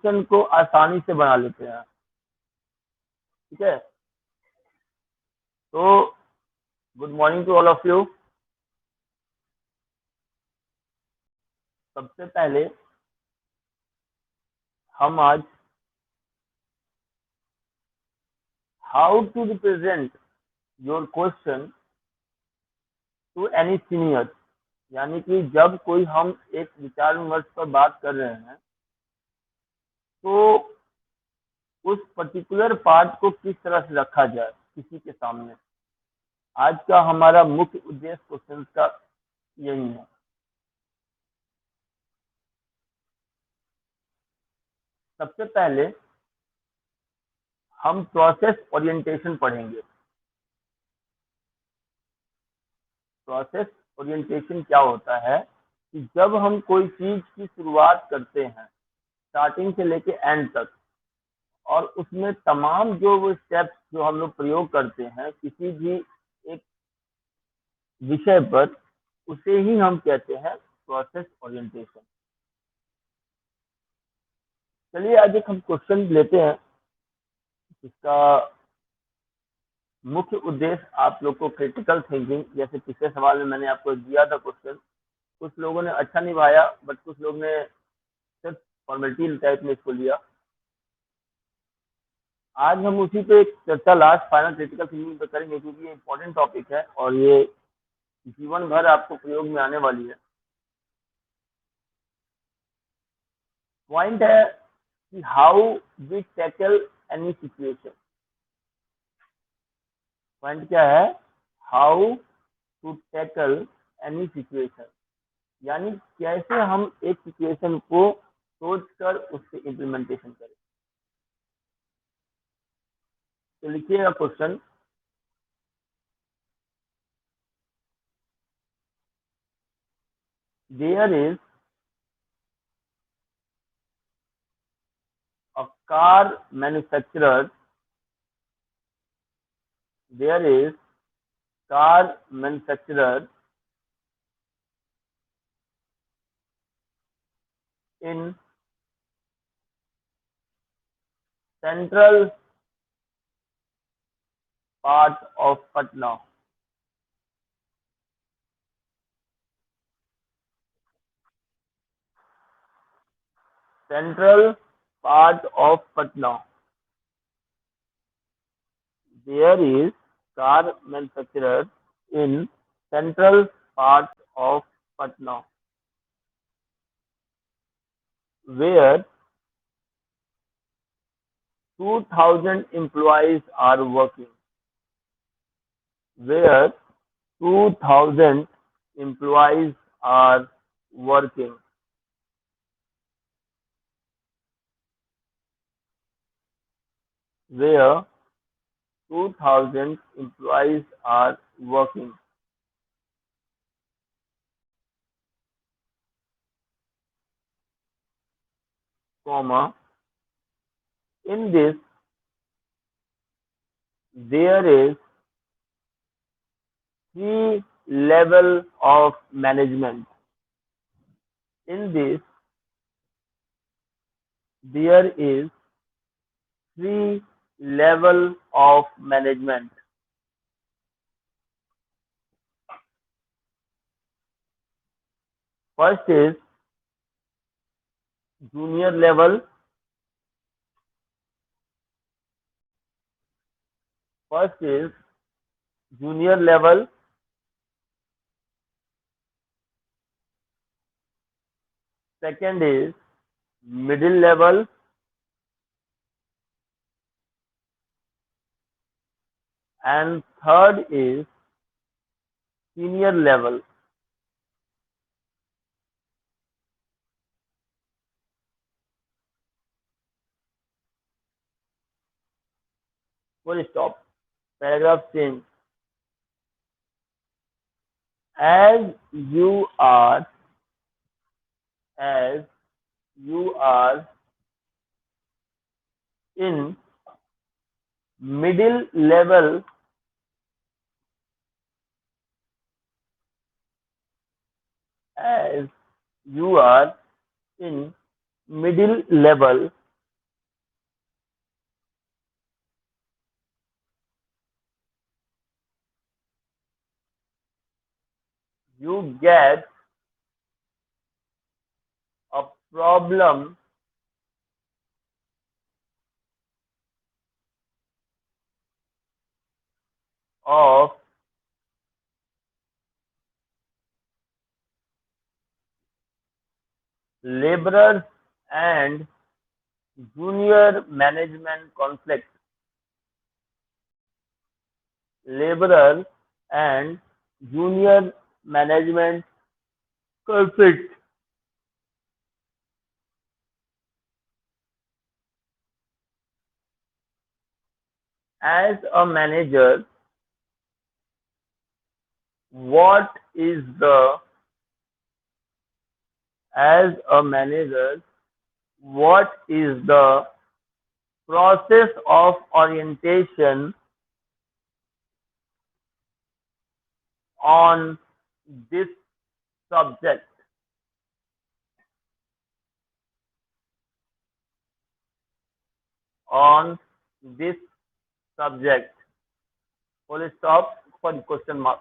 Question को आसानी से बना लेते हैं। ठीक है, तो good morning to all of you. सबसे पहले हम आज how to represent your question to any senior, यानी कि जब कोई हम एक विचार विमर्श पर बात कर रहे हैं तो उस पर्टिकुलर पार्ट को किस तरह से रखा जाए किसी के सामने। आज का हमारा मुख्य उद्देश्य क्वेश्चन का यही है। सबसे पहले हम प्रोसेस ओरिएंटेशन पढ़ेंगे। प्रोसेस ओरिएंटेशन क्या होता है कि जब हम कोई चीज की शुरुआत करते हैं स्टार्टिंग से लेके एंड तक, और उसमें तमाम जो वो स्टेप्स जो हम लोग प्रयोग करते हैं किसी भी एक विषय पर, उसे ही हम कहते हैं प्रोसेस ओरिएंटेशन। चलिए आज एक हम क्वेश्चन लेते हैं जिसका मुख्य उद्देश्य आप लोग को क्रिटिकल थिंकिंग, जैसे पिछले सवाल में मैंने आपको दिया था क्वेश्चन, कुछ लोगों ने अच्छा निभाया बट कुछ लोग ने सिर्फ फॉर्मेलिटी टाइप में इसको लिया। आज हम उसी पे एक चर्चा लास्ट फाइनल क्रिटिकल थिंकिंग पे करेंगे क्योंकि ये इंपॉर्टेंट टॉपिक है और ये जीवन भर आपको प्रयोग में आने वाली है। पॉइंट है कि how we tackle any situation. Point क्या है, how to tackle any situation, यानी कैसे हम एक सिचुएशन को सोचकर उससे इम्प्लीमेंटेशन करें। तो लिखिएगा question, there is a car manufacturer, there is car manufacturer in central part of Patna. Central part of Patna. There is car manufacturer in central part of Patna where 2,000 employees are working. Where 2,000 employees are working. Where 2,000 employees are working, comma, in this there is 3 levels of management. In this there is 3 levels of management. First is junior level. First is junior level. Second is middle level. And third is senior level. Full stop. Paragraph change. As you are in middle level, as you are in middle level, you get a problem of laborers and junior management conflict. Laborer and junior management conflict. As a manager, what is the as a manager, what is the process of orientation on this subject? On this subject. Full stop for question mark.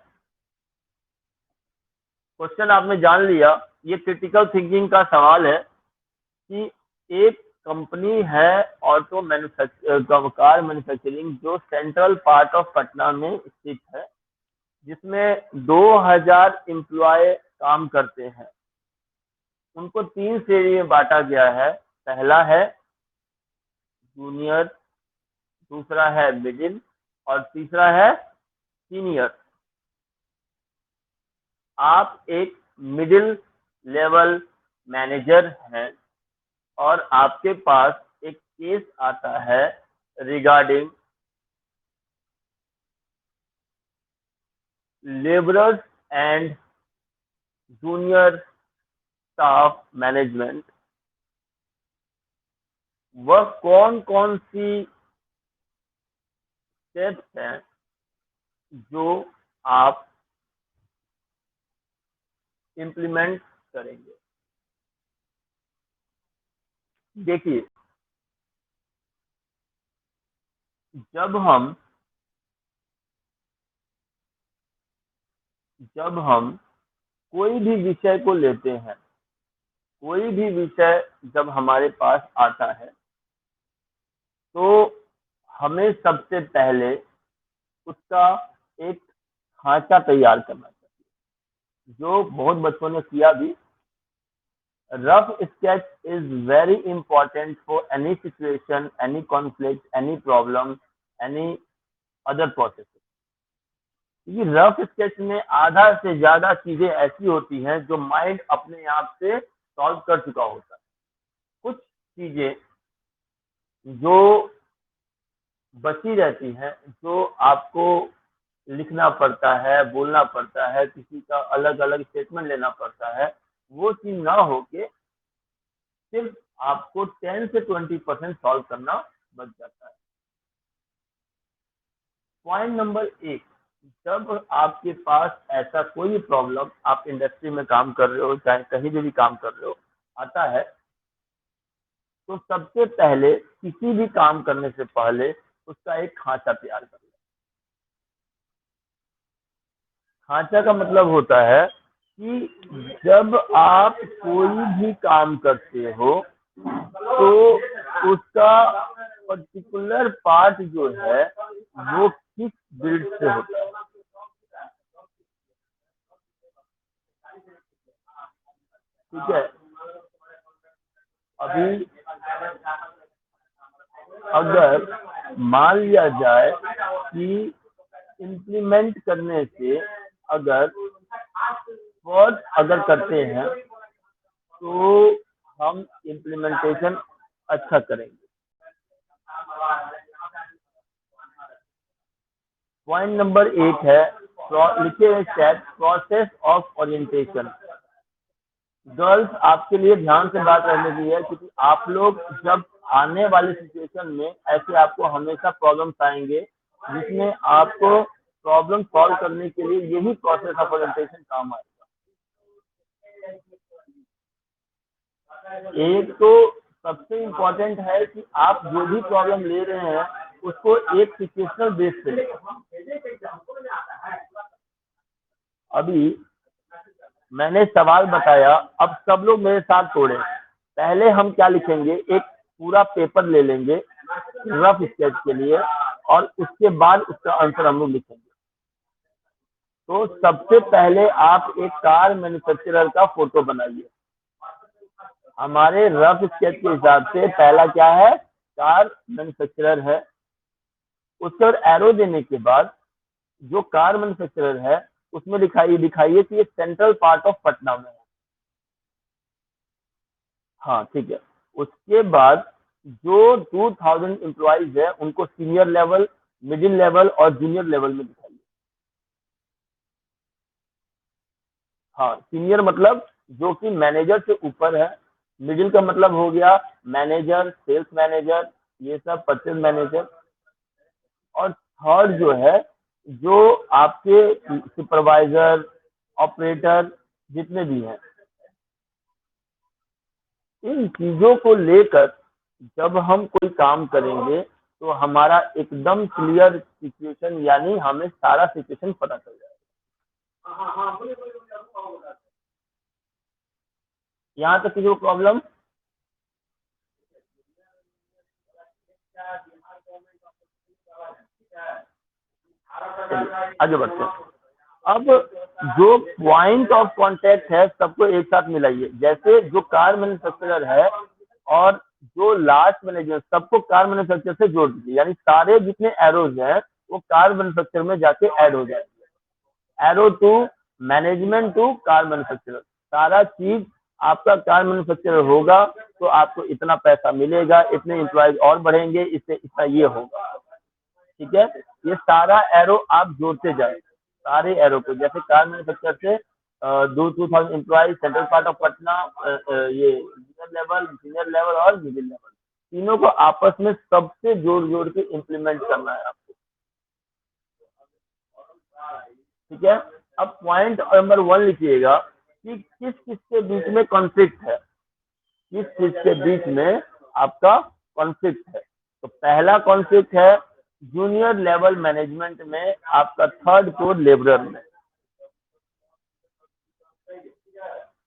Question आपने जान लिया। ये critical thinking का सवाल है कि एक company है ऑटो कार मैन्युफैक्चरिंग जो सेंट्रल पार्ट ऑफ पटना में स्थित है, जिसमें 2000 एम्प्लॉय काम करते हैं। उनको 3 श्रेणी में बांटा गया है। पहला है जूनियर, दूसरा है मिडिल और तीसरा है सीनियर। आप एक मिडिल लेवल मैनेजर हैं और आपके पास एक केस आता है regarding labourers and junior staff management. वह कौन कौन सी स्टेप्स हैं जो आप इम्प्लीमेंट करेंगे? देखिए, जब हम कोई भी विषय को लेते हैं, कोई भी विषय जब हमारे पास आता है तो हमें सबसे पहले उसका एक ढांचा तैयार करना चाहिए, जो बहुत बच्चों ने किया भी। Rough sketch is very important for any situation, any conflict, any problem, any other process. क्योंकि रफ स्केच में आधा से ज्यादा चीजें ऐसी होती हैं जो माइंड अपने आप से सॉल्व कर चुका होता है। कुछ चीजें जो बची रहती हैं, जो आपको लिखना पड़ता है, बोलना पड़ता है, किसी का अलग अलग स्टेटमेंट लेना पड़ता है, वो चीज ना होके सिर्फ आपको 10 से 20% सॉल्व करना बच जाता है। पॉइंट नंबर 1, जब आपके पास ऐसा कोई प्रॉब्लम, आप इंडस्ट्री में काम कर रहे हो, चाहे कहीं भी काम कर रहे हो, आता है, तो सबसे पहले किसी भी काम करने से पहले उसका एक खांचा तैयार कर लो। खांचा का मतलब होता है कि जब आप कोई भी काम करते हो तो उसका पर्टिकुलर पार्ट जो है वो किस बिल्ड से होता है। ठीक है, अभी अगर मान लिया जाए कि इम्प्लीमेंट करने से अगर करते हैं तो हम इम्प्लीमेंटेशन अच्छा करेंगे। पॉइंट नंबर 1 है, लिखे हुए chat, process of orientation. Girls, आपके लिए ध्यान से बात करने की है, क्योंकि आप लोग जब आने वाले सिचुएशन में ऐसे आपको हमेशा प्रॉब्लम्स आएंगे, जिसमें आपको प्रॉब्लम सॉल्व करने के लिए यही प्रोसेस ऑफ ओरिएंटेशन काम आएगा। एक तो सबसे इम्पोर्टेंट है कि आप जो भी प्रॉब्लम ले रहे हैं उसको एक सिचुएशनल बेस पे लें। अभी मैंने सवाल बताया, अब सब लोग मेरे साथ तोड़े। पहले हम क्या लिखेंगे, एक पूरा पेपर ले लेंगे रफ स्केच के लिए, और उसके बाद उसका आंसर हम लोग लिखेंगे। तो सबसे पहले आप एक कार मैन्युफैक्चरर का फोटो बनाइए। हमारे रफ स्केच के हिसाब से पहला क्या है, कार मैन्युफैक्चरर है। उसके बाद एरो देने के बाद जो कार मैन्युफैक्चरर है उसमें दिखाइए कि ये सेंट्रल पार्ट ऑफ पटना में है। हाँ ठीक है। उसके बाद जो 2000 एम्प्लॉइज है उनको सीनियर लेवल, मिडिल लेवल और जूनियर लेवल में दिखाइए। हाँ, सीनियर मतलब जो कि मैनेजर से ऊपर है, मिडिल का मतलब हो गया मैनेजर, सेल्स मैनेजर, ये सब परचेज मैनेजर, और थर्ड जो है जो आपके सुपरवाइजर, ऑपरेटर जितने भी हैं, इन चीजों को लेकर जब हम कोई काम करेंगे तो हमारा एकदम क्लियर सिचुएशन, यानी हमें सारा सिचुएशन पता चल जाएगा। यहाँ तक किसी को प्रॉब्लम? आगे बढ़ते हैं। अब जो पॉइंट ऑफ कांटेक्ट है सबको एक साथ मिलाइए। जैसे जो कार मैन्युफैक्चरर है और जो लास्ट मैनेजर, सबको कार मैन्युफैक्चरर से जोड़ दीजिए, यानी सारे जितने एरोज हैं वो कार मैन्युफैक्चरर में जाके ऐड हो जाएंगे। Arrow to management to car manufacturer, सारा चीज आपका कार मैन्युफैक्चरर होगा तो आपको इतना पैसा मिलेगा, इतने एम्प्लॉयज और बढ़ेंगे, इससे इतना ये होगा। ठीक है, ये सारा एरो आप जोड़ते जाए, सारे एरो को। जैसे कार मैन्युफैक्चर से 2000 employ, central part of Patna, ये जूनियर लेवल, सीनियर लेवल और मिडिल लेवल, तीनों को आपस में सबसे जोड़ जोड़ के इम्प्लीमेंट करना है आपको। ठीक है, अब पॉइंट नंबर 1 लिखिएगा कि किस किस के बीच में कॉन्फ्लिक्ट है, किस चीज के बीच में आपका कॉन्फ्लिक्ट है। तो पहला कॉन्फ्लिक्ट है जूनियर लेवल मैनेजमेंट में, आपका थर्ड फ्लोर लेबरर में।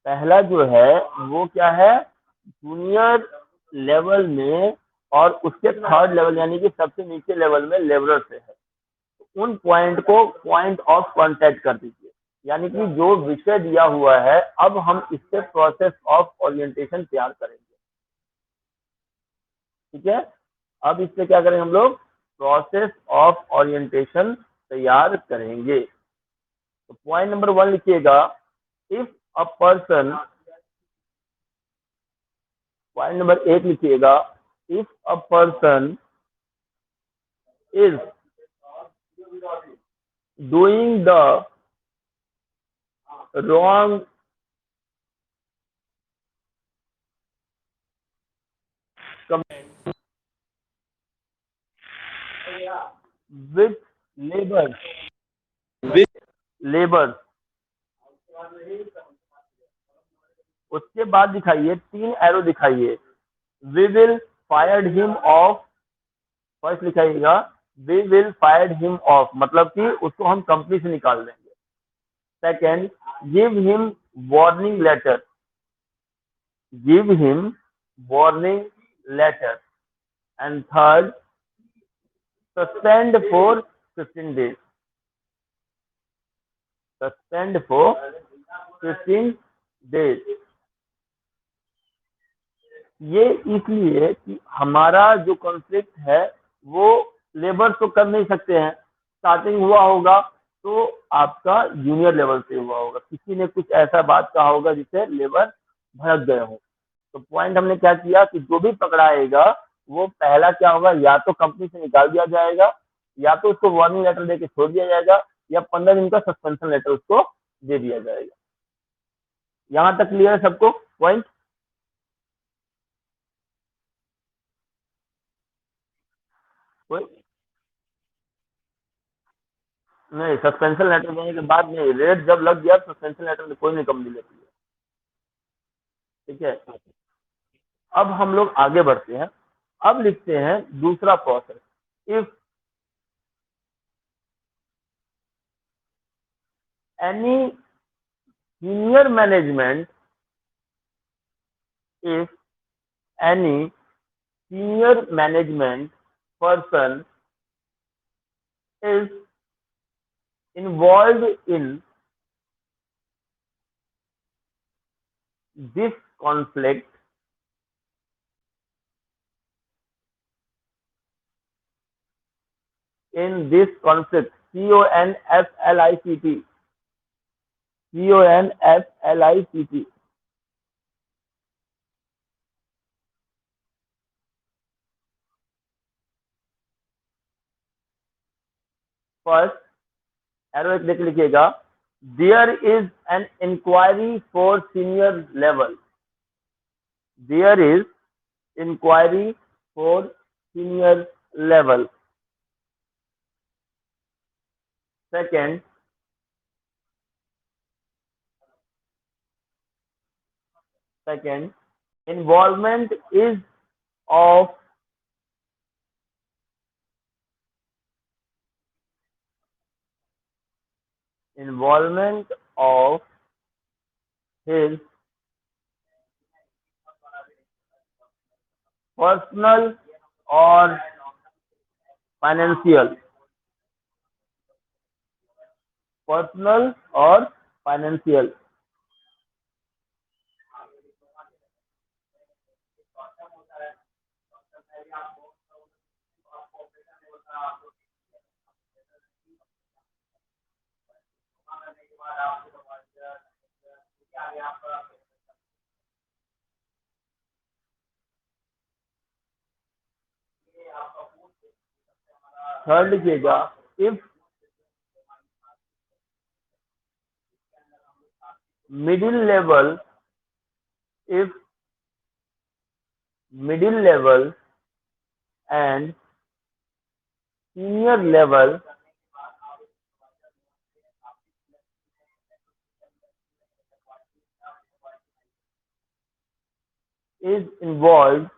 पहला जो है वो क्या है, जूनियर लेवल में, और उसके थर्ड लेवल यानी कि सबसे नीचे लेवल में लेबरर से है। उन पॉइंट को पॉइंट ऑफ कांटेक्ट कर दीजिए, यानी कि जो विषय दिया हुआ है अब हम इससे प्रोसेस ऑफ ओरिएंटेशन तैयार करेंगे। ठीक है, अब इससे क्या करेंगे हम लोग, प्रोसेस ऑफ ओरिएंटेशन तैयार करेंगे। तो पॉइंट नंबर 1 लिखिएगा, if a person, point number 1 लिखिएगा, if a person is doing the wrong with labor, labour, उसके बाद दिखाइए 3 एरो दिखाइए। We will fired him off, first लिखाइएगा we will fired him off, मतलब कि उसको हम कंपनी से निकाल देंगे। Second, give him warning letter, give him warning letter. And third, suspend for 15 days, suspend for 15 days। ये इसलिए कि हमारा जो कॉन्फ्लिक्ट है वो लेबर तो कर नहीं सकते हैं, स्टार्टिंग हुआ होगा तो आपका जूनियर लेवल से हुआ होगा, किसी ने कुछ ऐसा बात कहा होगा जिससे लेबर भड़क गए हो। तो पॉइंट हमने क्या किया कि जो भी पकड़ाएगा वो पहला क्या होगा, या तो कंपनी से निकाल दिया जाएगा, या तो उसको वार्निंग लेटर देके छोड़ दिया जाएगा, या 15 दिन का सस्पेंशन लेटर उसको दे दिया जाएगा। यहाँ तक क्लियर है सबको पॉइंट? नहीं, सस्पेंशन लेटर देने के बाद नहीं, रेट जब लग गया सस्पेंशन लेटर में कोई नहीं कंपनी लेती है। ठीक है, अब हम लोग आगे बढ़ते हैं। अब लिखते हैं दूसरा process, if any senior management, if any senior management person is involved in this conflict, conflict, conflict. First, arrow एक देख लिखिएगा. There is an inquiry for senior level. There is inquiry for senior level. Second, second, involvement is of involvement of his personal or financial, personal or financial. Third लिखिएगा, if middle level, if middle level and senior level is involved,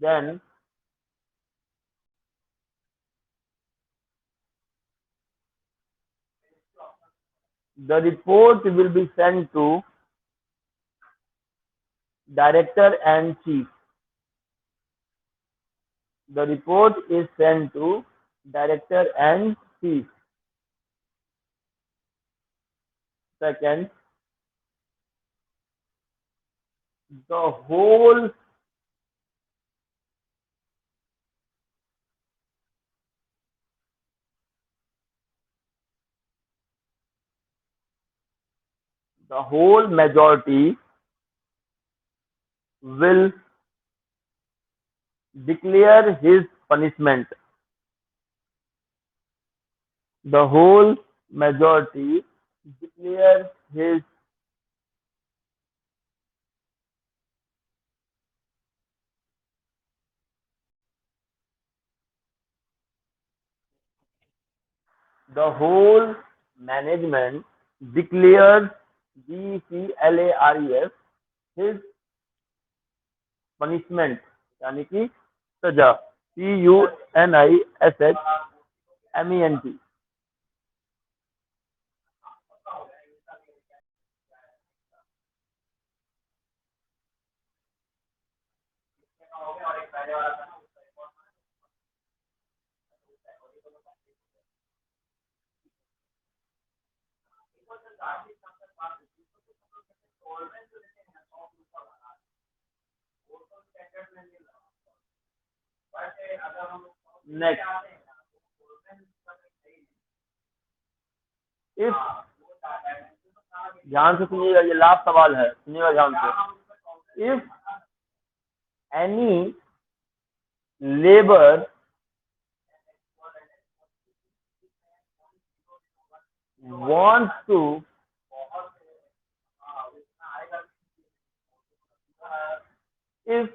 then the report will be sent to director and chief. The report is sent to director and chief. Second, the whole the whole majority will declare his punishment. The whole majority declare his the whole management declares DCLARES his punishment, यानी कि सजा, PUNISHMENT. Next, if ध्यान से सुनिएगा, ये last सवाल है, सुनिएगा ध्यान से. If any labor wants to if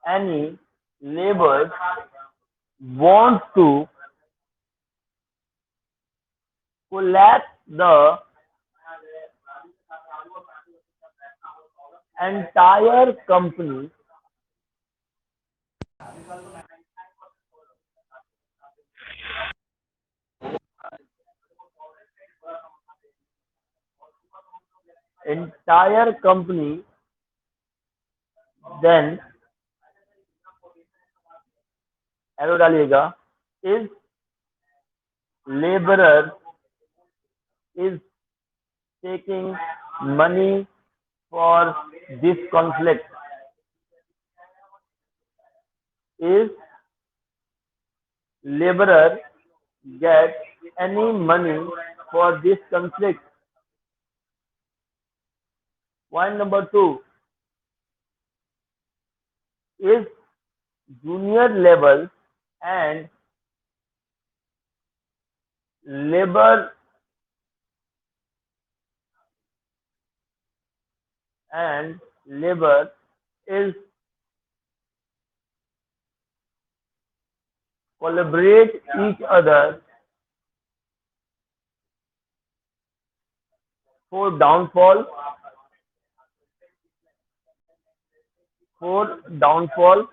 any labor wants to collapse the entire company, entire company, then arrow डालिएगा, is laborer is taking money for this conflict, is laborer get any money for this conflict. Point number 2, is junior level and labor is collaborate each other for downfall, for downfall.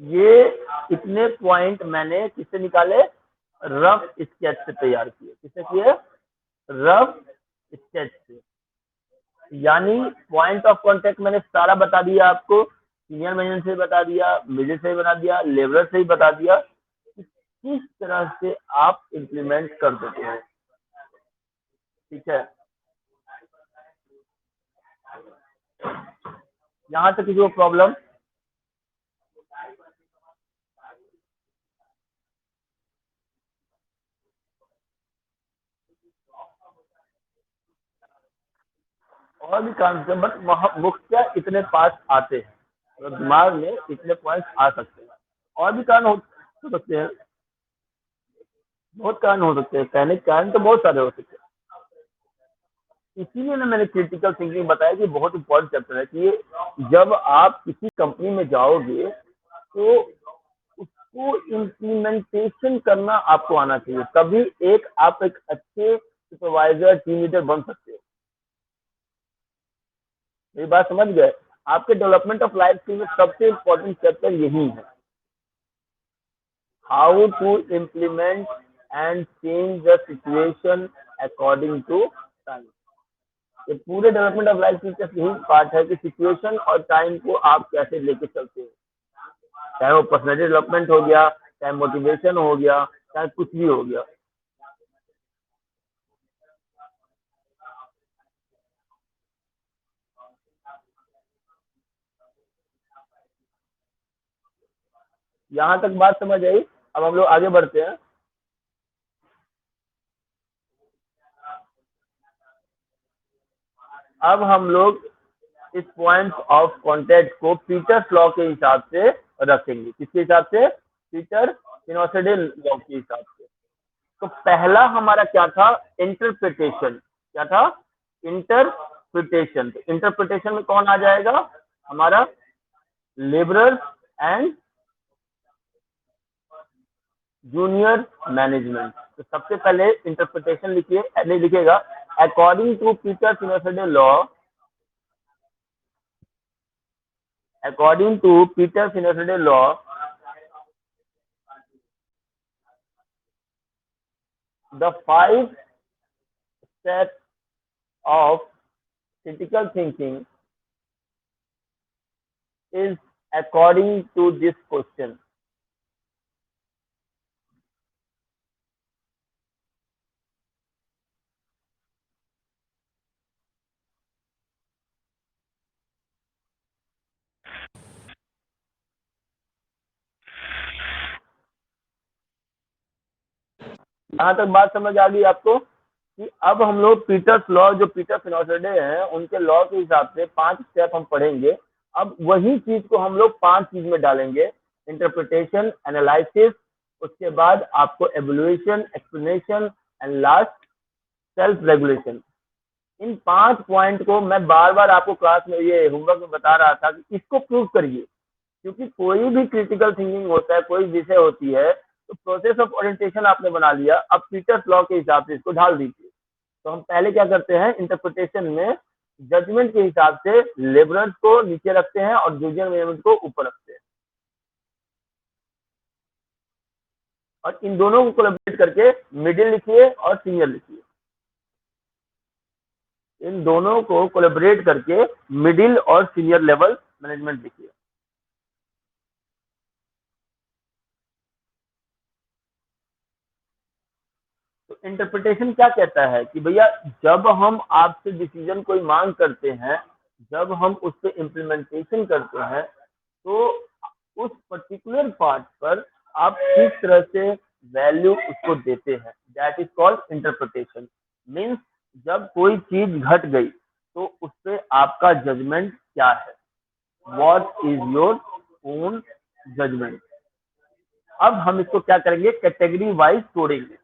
ये इतने point मैंने किससे निकाले? Rough sketch से तैयार किए। किससे किए? रफ स्केच से। यानी पॉइंट ऑफ कांटेक्ट मैंने सारा बता दिया आपको, सीनियर मैनेजर से बता दिया, मिडिल से बता दिया, लेबर से ही बता दिया कि किस तरह से आप इम्प्लीमेंट कर देते हैं। ठीक है, यहाँ तक किसी को प्रॉब्लम? और भी काम से, बट मुख्य इतने पार्ट आते हैं, तो दिमाग में इतने पॉइंट्स आ सकते हैं। और भी कारण हो सकते हैं, बहुत कारण हो सकते हैं, कहने के कारण तो बहुत सारे हो सकते हैं। इसीलिए ना मैंने क्रिटिकल थिंकिंग बताया कि बहुत इंपॉर्टेंट चैप्टर है कि जब आप किसी कंपनी में जाओगे तो उसको इम्प्लीमेंटेशन करना आपको आना चाहिए, तभी आप एक अच्छे सुपरवाइजर, टीम लीडर बन सकते हो। मेरी बात समझ गए? आपके डेवलपमेंट ऑफ लाइफ स्किल में सबसे इम्पोर्टेंट चैप्टर यही है, how to implement and change the situation according to time. ये पूरे डेवलपमेंट ऑफ लाइफ स्किल का यही पार्ट है कि सिचुएशन और टाइम को आप कैसे लेके चलते हो, चाहे वो पर्सनैलिटी डेवलपमेंट हो गया, चाहे मोटिवेशन हो गया, चाहे कुछ भी हो गया। यहाँ तक बात समझ आई? अब हम लोग आगे बढ़ते हैं। अब हम लोग इस पॉइंट ऑफ कॉन्टेक्ट को पीटर्स लॉ के हिसाब से रखेंगे। किसके हिसाब से? पीटर सिनोसिडे लॉ के हिसाब से। तो पहला हमारा क्या था? इंटरप्रिटेशन। क्या था? इंटरप्रिटेशन। तो इंटरप्रिटेशन में कौन आ जाएगा? हमारा लेबरर एंड जूनियर मैनेजमेंट। तो सबसे पहले इंटरप्रिटेशन लिखिए, नहीं लिखिएगा, अकॉर्डिंग टू पीटर सिनोसिडे law, according to Peter Sinoside law, the 5 steps of critical thinking is according to this question. यहाँ तक बात समझ आ गई आपको कि अब हम लोग पीटर्स लॉ, जो पीटर सिनोसिडे हैं उनके लॉ के हिसाब से 5 स्टेप हम पढ़ेंगे। अब वही चीज को हम लोग 5 चीज में डालेंगे, इंटरप्रिटेशन, एनालिसिस, उसके बाद आपको evaluation, explanation and last self regulation. इन 5 पॉइंट को मैं बार बार आपको क्लास में, ये होमवर्क में बता रहा था कि इसको प्रूव करिए, क्योंकि कोई भी क्रिटिकल थिंकिंग होता है, कोई विषय होती है, तो प्रोसेस ऑफ ओरिएंटेशन आपने बना लिया, अब पीटर्स लॉ के हिसाब से इसको ढाल दीजिए। तो हम पहले क्या करते हैं, इंटरप्रिटेशन में जजमेंट के हिसाब से लेबरर्स को नीचे रखते हैं और जूनियर मैनेजमेंट को ऊपर रखते हैं, और इन दोनों को कोलैबोरेट करके मिडिल लिखिए और सीनियर लिखिए। इन दोनों को कोलैबोरेट करके मिडिल और सीनियर लेवल मैनेजमेंट लिखिए। तो इंटरप्रिटेशन क्या कहता है कि भैया जब हम आपसे डिसीजन कोई मांग करते हैं, जब हम उस पर इम्प्लीमेंटेशन करते हैं, तो उस पर्टिकुलर पार्ट पर आप किस तरह से वैल्यू उसको देते हैं, that is called interpretation. Means जब कोई चीज घट गई तो उस पर आपका जजमेंट क्या है, what is your own judgement. अब हम इसको क्या करेंगे, कैटेगरी वाइज तोड़ेंगे।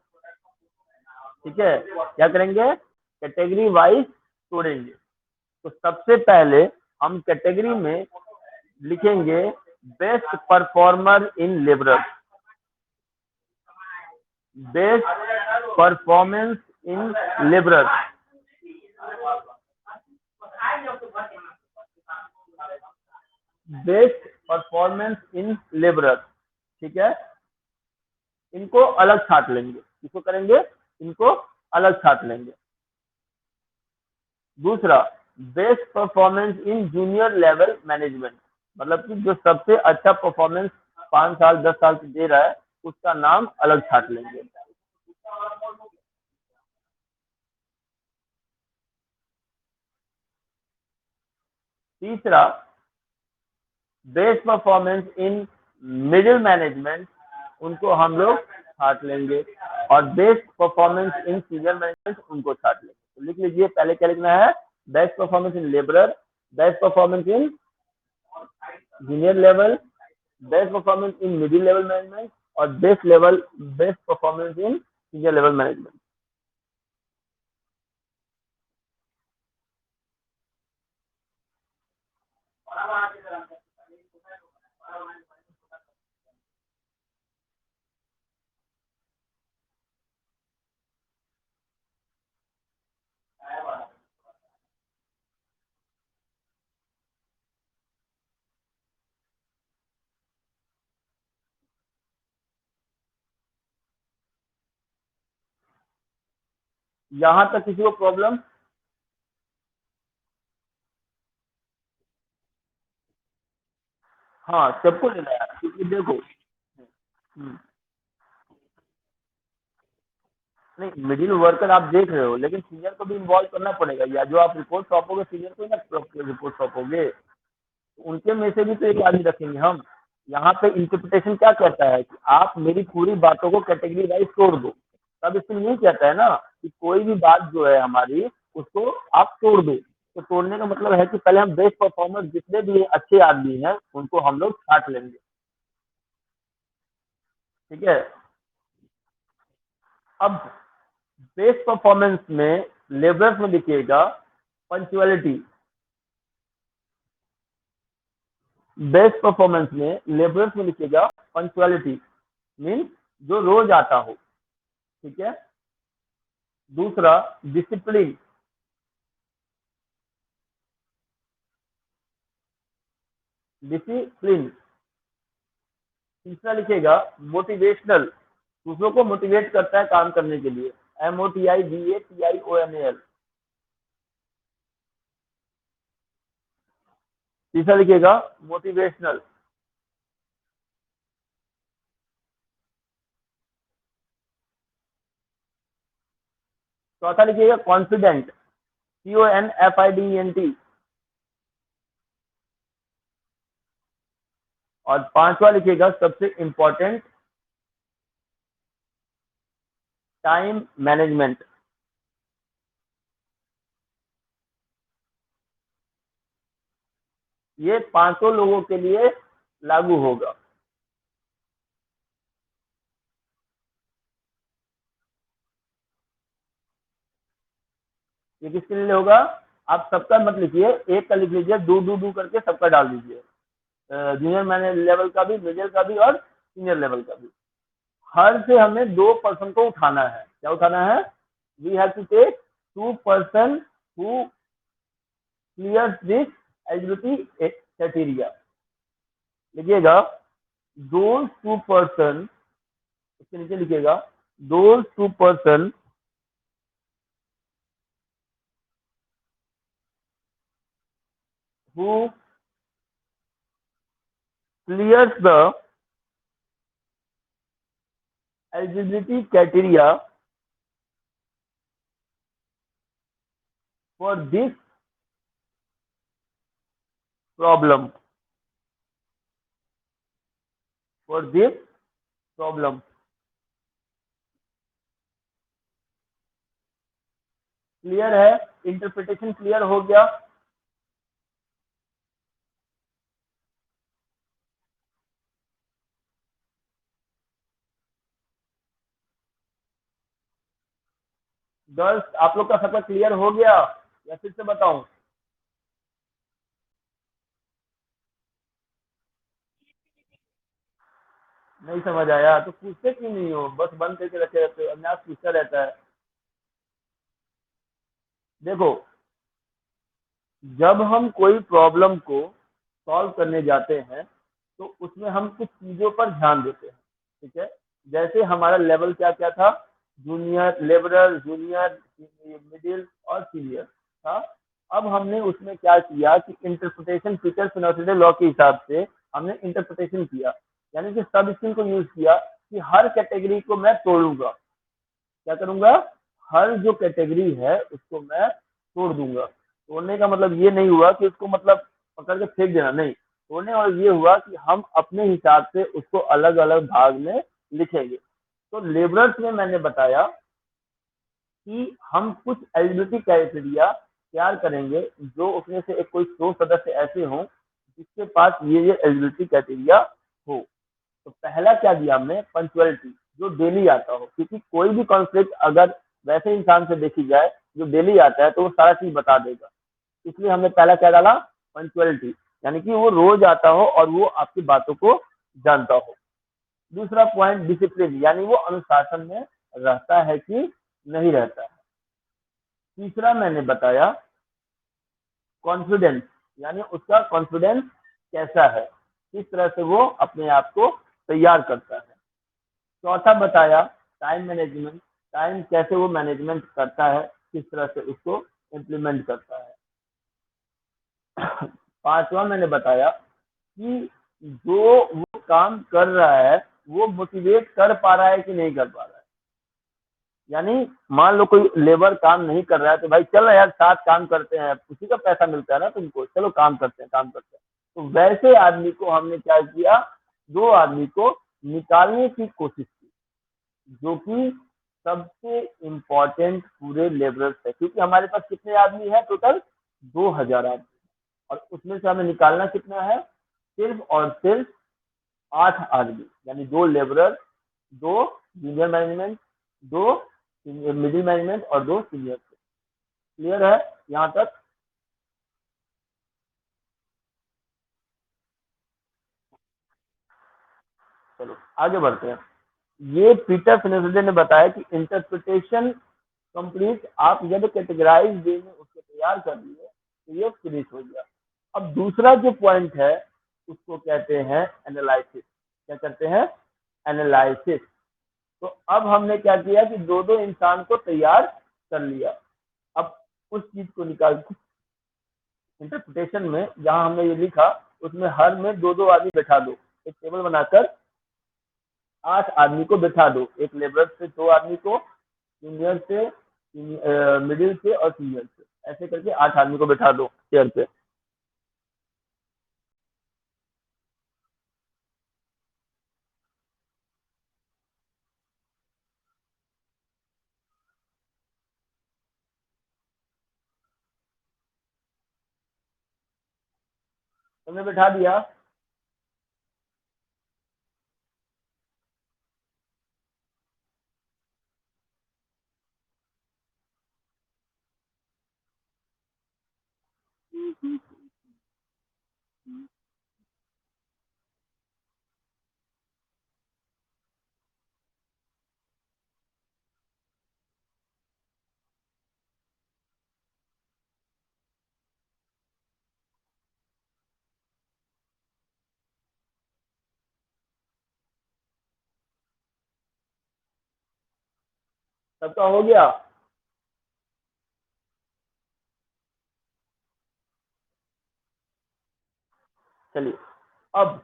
ठीक है, क्या करेंगे, कैटेगरी वाइज तोड़ेंगे। तो सबसे पहले हम कैटेगरी में लिखेंगे best performer in labourer, best performance in labourer, best performance in labourer. ठीक है, इनको अलग छाट लेंगे, इसको करेंगे, इनको अलग छाट लेंगे। दूसरा, best performance in junior level management, मतलब कि जो सबसे अच्छा परफॉर्मेंस 5 साल 10 साल से दे रहा है उसका नाम अलग छाट लेंगे। तीसरा, best performance in middle management, उनको हम लोग छाट लेंगे, और best performance in senior management उनको छाट लेंगे। तो लिख लीजिए, पहले क्या लिखना है, best performance in labourer, best performance in junior level, best performance in middle level management, और best performance in senior level management. यहां तक किसी को प्रॉब्लम? हाँ, सबको लेना है, क्योंकि देखो, हम्म, नहीं, मिडिल वर्कर आप देख रहे हो, लेकिन सीनियर को भी इन्वॉल्व करना पड़ेगा, या जो आप रिपोर्ट सौंपोगे सीनियर को ही ना रिपोर्ट सौंपोगे, तो उनके में से भी तो एक आदमी रखेंगे हम। यहाँ पे इंटरप्रिटेशन क्या कहता है कि आप मेरी पूरी बातों को कैटेगरी वाइज तोड़ दो। तब इसमें नहीं कहता है ना कि कोई भी बात जो है हमारी उसको आप तोड़ दो। तो तोड़ने का मतलब है कि पहले हम बेस्ट परफॉर्मर जितने भी अच्छे आदमी हैं उनको हम लोग छाट लेंगे। ठीक है, अब बेस्ट परफॉर्मेंस में लेबर्स में लिखिएगा पंचुअलिटी, बेस्ट परफॉर्मेंस में लेबर्स में लिखिएगा पंचुअलिटी, मीन जो रोज आता हो। ठीक है, दूसरा, डिसिप्लिन, डिसिप्लिन। तीसरा लिखिएगा मोटिवेशनल, दूसरों को मोटिवेट करता है काम करने के लिए, MOTIVATIONAL। तीसरा लिखिएगा मोटिवेशनल। चौथा लिखिएगा कॉन्फिडेंट, CONFIDENT। और पांचवा लिखिएगा सबसे इंपॉर्टेंट, टाइम मैनेजमेंट। ये पांचों लोगों के लिए लागू होगा। ये किसके लिए होगा, आप सबका मत लिखिए, एक का लिख लीजिए, डू करके सबका डाल दीजिए, जूनियर मैनेजर लेवल का भी, मिडिल का भी और सीनियर लेवल का भी। हर से हमें 2 पर्सन को उठाना है। क्या उठाना है? We have to take 2 person who clear this eligibility criteria. लिखिएगा, दोज 2 पर्सन, इसके नीचे लिखिएगा, those 2 person who clears the eligibility criteria for this problem, for this problem। Clear है? इंटरप्रिटेशन क्लियर हो गया? गर्ल्स, आप लोग का सबका क्लियर हो गया या फिर से बताऊं? नहीं समझ आया तो पूछते क्यों नहीं हो? बस बंद करके रखे रहते हो, अविनाश पूछता रहता है। देखो, जब हम कोई प्रॉब्लम को सॉल्व करने जाते हैं तो उसमें हम कुछ चीजों पर ध्यान देते हैं। ठीक है? जैसे हमारा लेवल क्या क्या था? जूनियर, लेबरर, जूनियर, मिडिल और सीनियर था। अब हमने उसमें क्या किया कि इंटरप्रिटेशन फीचर फिनोसिटी लॉ के हिसाब से हमने इंटरप्रिटेशन किया, यानी कि सब स्किल को यूज किया कि हर कैटेगरी को मैं तोड़ूंगा। क्या करूंगा? हर जो कैटेगरी है उसको मैं तोड़ दूंगा। तोड़ने का मतलब ये नहीं हुआ कि उसको मतलब पकड़ के फेंक देना, नहीं। तोड़ने और ये हुआ कि हम अपने हिसाब से उसको अलग अलग भाग में लिखेंगे। तो लेबरर्स में मैंने बताया कि हम कुछ एलिजिबिलिटी क्राइटेरिया तैयार करेंगे, जो उसमें से एक कोई 100 सदस्य ऐसे हों जिसके पास ये एलिजिबिलिटी क्राइटेरिया हो। तो पहला क्या दिया हमने? पंचुअलिटी, जो डेली आता हो, क्योंकि कोई भी कॉन्फ्लिक्ट अगर वैसे इंसान से देखी जाए जो डेली आता है तो वो सारा चीज बता देगा। इसलिए हमने पहला क्या डाला? पंचुअलिटी, यानी कि वो रोज आता हो और वो आपकी बातों को जानता हो। दूसरा पॉइंट डिसिप्लिन, यानी वो अनुशासन में रहता है कि नहीं रहता है। तीसरा मैंने बताया कॉन्फिडेंस, यानी उसका कॉन्फिडेंस कैसा है, किस तरह से वो अपने आप को तैयार करता है। चौथा बताया टाइम मैनेजमेंट, टाइम कैसे वो मैनेजमेंट करता है, किस तरह से उसको इम्प्लीमेंट करता है। पांचवा मैंने बताया कि जो वो काम कर रहा है वो मोटिवेट कर पा रहा है कि नहीं कर पा रहा है। यानी मान लो कोई लेबर काम नहीं कर रहा है तो भाई चलो यार साथ काम करते हैं, उसी का पैसा मिलता है ना तुमको, चलो काम करते हैं, काम करते हैं। तो वैसे आदमी को हमने क्या किया? 2 आदमी को निकालने की कोशिश की, जो कि सबसे इम्पोर्टेंट पूरे लेबरर्स है, क्योंकि हमारे पास कितने आदमी है टोटल? 2000 आदमी। और उसमें से हमें निकालना कितना है? सिर्फ और सिर्फ 8 आदमी, यानी 2 labourer, 2 junior management, 2 middle management और 2 सीनियर। क्लियर है यहाँ तक? चलो आगे बढ़ते हैं। ये पीटर फिनेसिडे ने बताया कि इंटरप्रिटेशन कंप्लीट, आप जब कैटेगराइज वे में उसको तैयार कर लिए तो ये फिनिश हो गया। अब दूसरा जो पॉइंट है उसको कहते हैं एनालिसिस। क्या कहते हैं? एनालिसिस। तो अब हमने क्या किया कि दो दो इंसान को तैयार कर लिया। अब उस चीज को निकाल के इंटरप्रिटेशन में जहां हमने ये लिखा उसमें हर में 2 2 आदमी बैठा दो, एक टेबल बनाकर 8 आदमी को बैठा दो, एक लेबर से 2 आदमी को, जूनियर से, मिडिल से और सीनियर से, ऐसे करके 8 आदमी को बैठा दो चेयर पे। तुमने बैठा दिया? सबका हो गया? चलिए, अब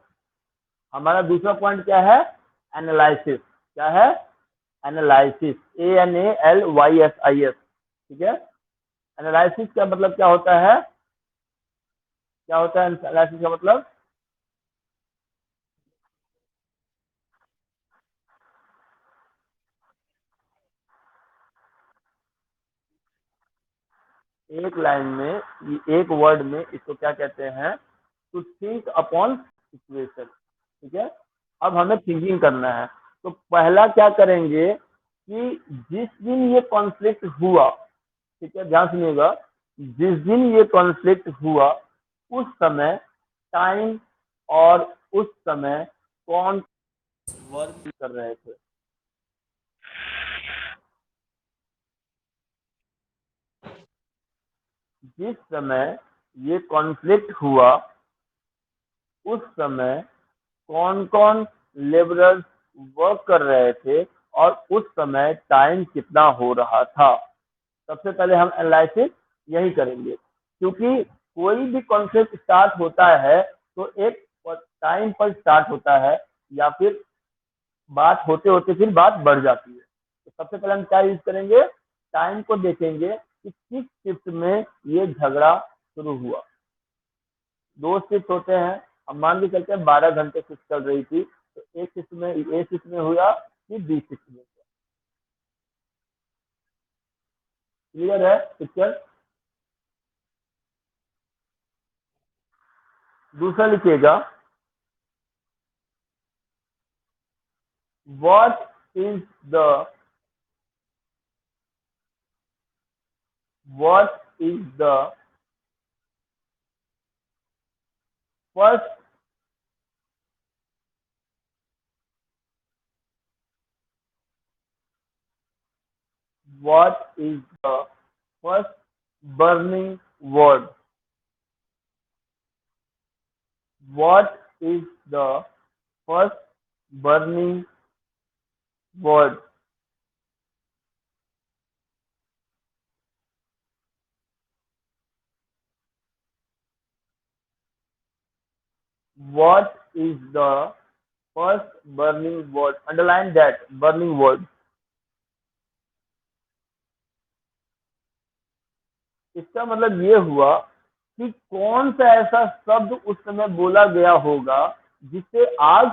हमारा दूसरा पॉइंट क्या है? एनालिसिस। क्या है? एनालिसिस। ANALYSIS। ठीक है। एनालिसिस का मतलब क्या होता है? क्या होता है एनालिसिस का मतलब? एक लाइन में, एक वर्ड में इसको क्या कहते हैं? To think upon situation. ठीक है। अब हमें थिंकिंग करना है। तो पहला क्या करेंगे कि जिस दिन ये कॉन्फ्लिक्ट हुआ, ठीक है, ध्यान सुनिएगा, जिस दिन ये कॉन्फ्लिक्ट हुआ उस समय टाइम और उस समय कौन वर्क कर रहे थे? जिस समय ये कॉन्फ्लिक्ट हुआ उस समय कौन कौन लेबरर्स वर्क कर रहे थे और उस समय टाइम कितना हो रहा था? सबसे पहले हम एनालिसिस यही करेंगे, क्योंकि कोई भी कॉन्फ्लिक्ट स्टार्ट होता है तो एक टाइम पर स्टार्ट होता है, या फिर बात होते होते फिर बात बढ़ जाती है। तो सबसे पहले हम क्या यूज करेंगे? टाइम को देखेंगे कि किस शिफ्ट में ये झगड़ा शुरू हुआ। दो शिफ्ट होते हैं, हम मान के चलते हैं 12 घंटे शिफ्ट चल रही थी, तो एक शिफ्ट में, ए शिफ्ट में हुआ कि बी शिफ्ट में हुआ। क्लियर है पिक्चर? दूसरा लिखिएगा, what is the what is the first what is the first burning word? What is the first burning word? What is the first burning word? Underline that burning word. इसका मतलब ये हुआ कि कौन सा ऐसा शब्द उस समय बोला गया होगा जिससे आग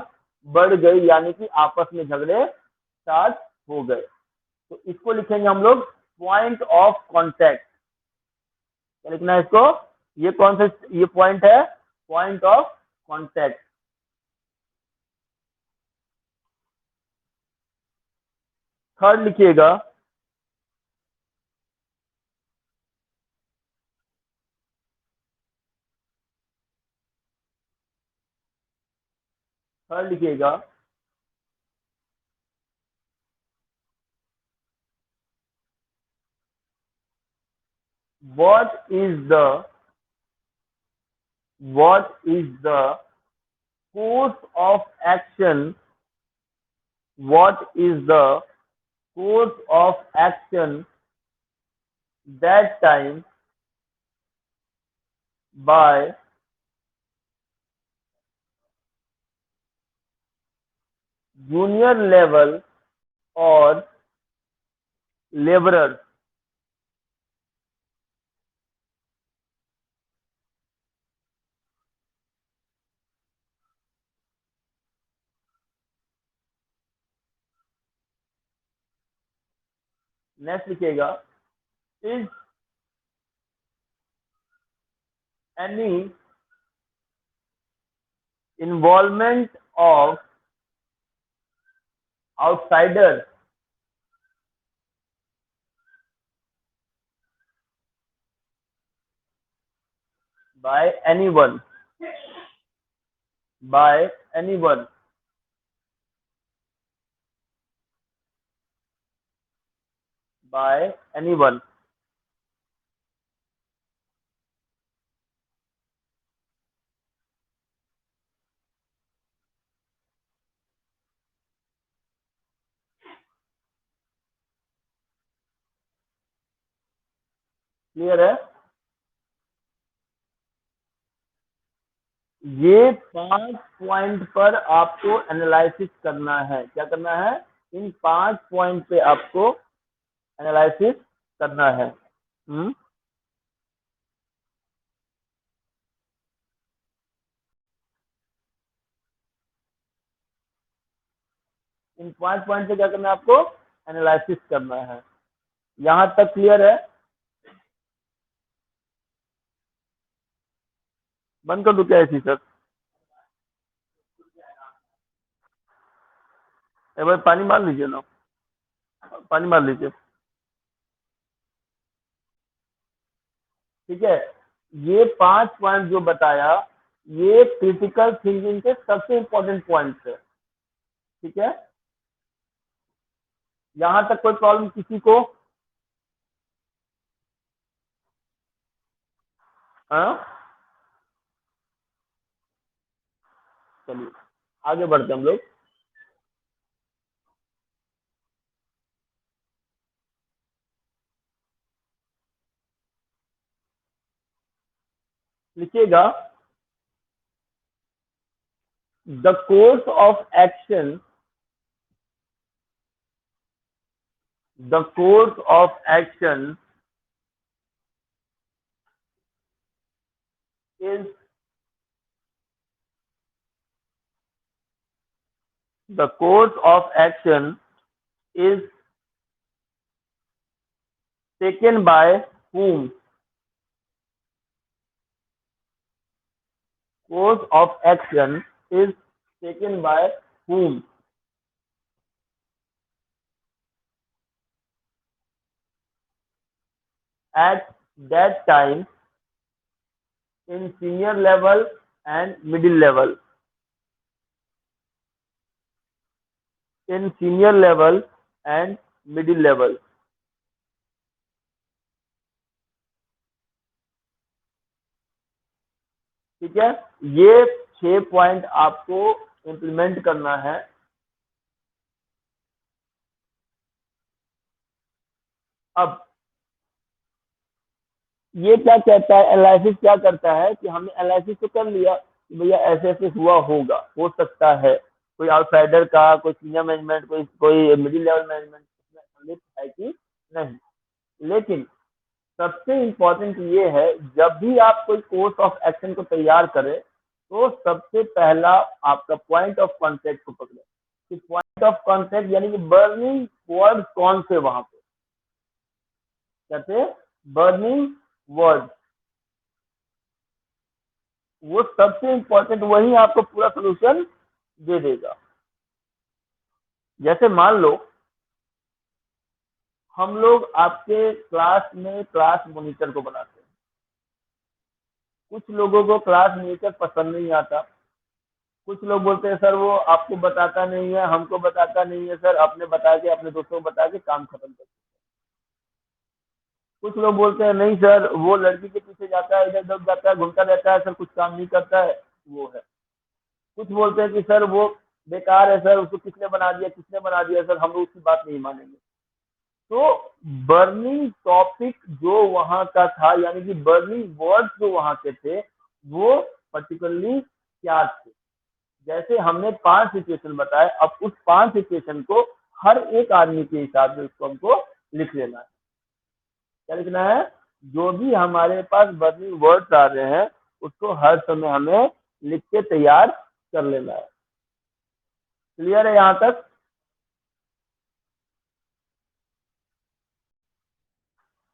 बढ़ गई, यानी कि आपस में झगड़े स्टार्ट हो गए। तो इसको लिखेंगे हम लोग पॉइंट ऑफ कॉन्टेक्ट। क्या लिखना है इसको? ये कौन सा, ये पॉइंट है पॉइंट ऑफ कॉन्टेक्ट। थर्ड लिखिएगा, थर्ड लिखिएगा, what is the what is the course of action? What is the course of action that time by junior level or laborers? Next लिखिएगा, is any involvement of outsiders by anyone, by anyone, by anyone? Clear है? ये 5 point पर आपको analysis करना है। क्या करना है? इन 5 पॉइंट पे आपको एनालिसिस करना है। इन 5 पॉइंट पे क्या करना है आपको? एनालिसिस करना है। यहां तक क्लियर है? बंद कर दो क्या ऐसी सर? एक बार पानी मार लीजिए ना, पानी मार लीजिए। ठीक है, ये 5 पॉइंट जो बताया, ये क्रिटिकल थिंकिंग के सबसे इंपॉर्टेंट पॉइंट्स है। ठीक है, यहां तक कोई प्रॉब्लम किसी को? हाँ, चलिए आगे बढ़ते हैं हम लोग। लिखिएगा, the course of action, the course of action is, the course of action is taken by whom, course of action is taken by whom at that time in senior level and middle level, in senior level and middle level। ठीक है, ये 6 point आपको implement करना है। अब ये क्या कहता है, एनालिसिस क्या करता है कि हमने एनालिसिस तो कर लिया कि भैया ऐसे ऐसे हुआ होगा, हो सकता है कोई आउटसाइडर का, कोई सीनियर मैनेजमेंट, कोई मिडिल लेवल मैनेजमेंट है कि नहीं। लेकिन सबसे इम्पोर्टेंट ये है, जब भी आप कोई कोर्स ऑफ एक्शन को तैयार करें तो सबसे पहला आपका पॉइंट ऑफ कॉन्टेक्ट को पकड़े कि पॉइंट ऑफ कॉन्टेक्ट यानी कि बर्निंग वर्ड कौन से वहां पे कहते, बर्निंग वर्ड, वो सबसे इंपॉर्टेंट, वही आपको पूरा सोल्यूशन दे देगा। जैसे मान लो हम लोग आपके क्लास में क्लास मॉनिटर को बनाते हैं, कुछ लोगों को क्लास मॉनिटर पसंद नहीं आता, कुछ लोग बोलते हैं सर वो आपको बताता नहीं है, हमको बताता नहीं है सर, अपने बता के अपने दोस्तों को बता के काम खत्म कर। कुछ लोग बोलते हैं नहीं सर वो लड़की के पीछे जाता है, इधर उधर जाता है, घूमता रहता है सर, कुछ काम नहीं करता है, वो है। कुछ बोलते हैं कि सर वो बेकार है सर, उसको किसने बना दिया, किसने बना दिया सर, हम लोग उसकी बात नहीं मानेंगे। तो बर्निंग टॉपिक जो वहां का था, यानी कि बर्निंग वर्ड्स जो वहां के थे, वो पर्टिकुलरली क्या थे। जैसे हमने 5 सिचुएशन बताए, अब उस 5 सिचुएशन को हर एक आदमी के हिसाब से उसको हमको लिख लेना है। क्या लिखना है? जो भी हमारे पास बर्निंग वर्ड्स आ रहे हैं उसको हर समय हमें लिख के तैयार कर लेना है। क्लियर है यहाँ तक?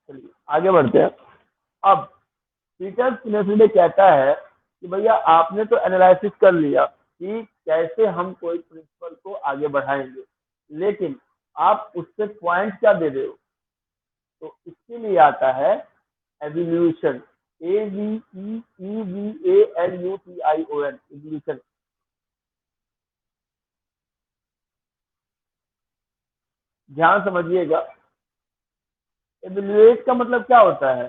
चलिए आगे बढ़ते हैं। अब पीटर सिनेसिडे कहता है कि भैया आपने तो एनालिसिस कर लिया कि कैसे हम कोई प्रिंसिपल को आगे बढ़ाएंगे, लेकिन आप उससे पॉइंट क्या दे रहे हो? तो इसके लिए आता है एवोल्यूशन, AVEEVALUTION, एवोल्यूशन। ध्यान समझिएगा, एवोल्यूएट का मतलब क्या होता है?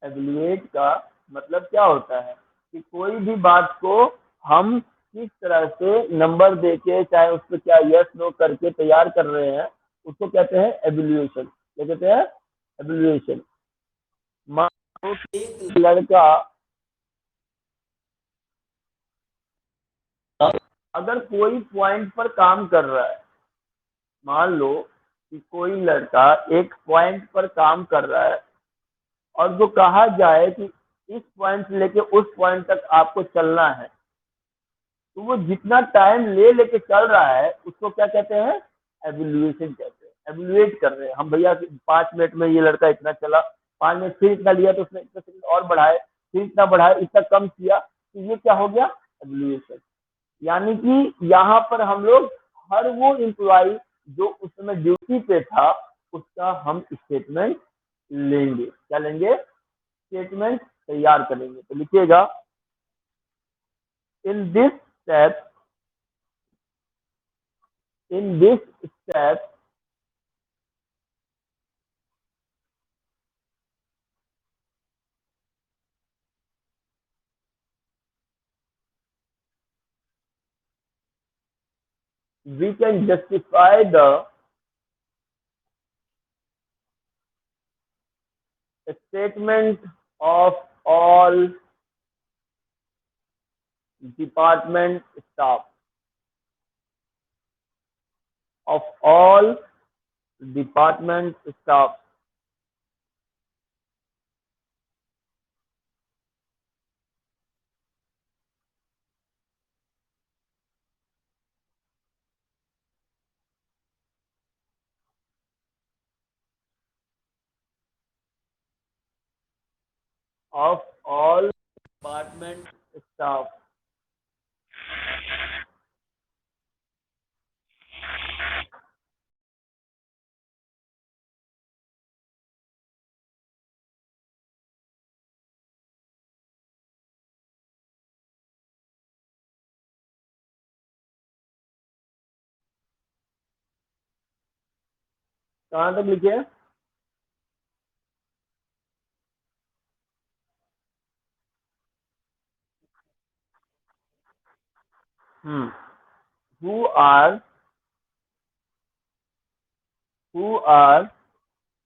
एवोल्यूएट का मतलब क्या होता है कि कोई भी बात को हम किस तरह से नंबर देके, चाहे उस पर क्या यस नो करके तैयार कर रहे हैं, उसको कहते हैं एवोल्यूशन। क्या कहते हैं? एवोल्यूशन। मान लो कि एक लड़का अगर कोई पॉइंट पर काम कर रहा है, मान लो कि कोई लड़का एक पॉइंट पर काम कर रहा है और जो कहा जाए कि इस पॉइंट से लेके उस पॉइंट तक आपको चलना है, तो वो जितना टाइम ले लेके चल रहा है उसको क्या कहते हैं? एवोल्यूशन कहते हैं। एवोल्यूट कर रहे हैं हम भैया, 5 मिनट में ये लड़का इतना चला, 5 मिनट फिर इतना लिया तो उसने इतना सेकंड और बढ़ाए, फिर इतना बढ़ाए, इतना कम किया, तो ये क्या हो गया? एवोल्यूशन। यानी कि यहाँ पर हम लोग हर वो एम्प्लॉय जो उस समय ड्यूटी पे था उसका हम स्टेटमेंट लेंगे। क्या लेंगे? स्टेटमेंट तैयार करेंगे। तो लिखिएगा, in this step, in this step we can justify the statement of all department staff, of all department staff, of all department staff। कहाँ तक लिखे? who are who are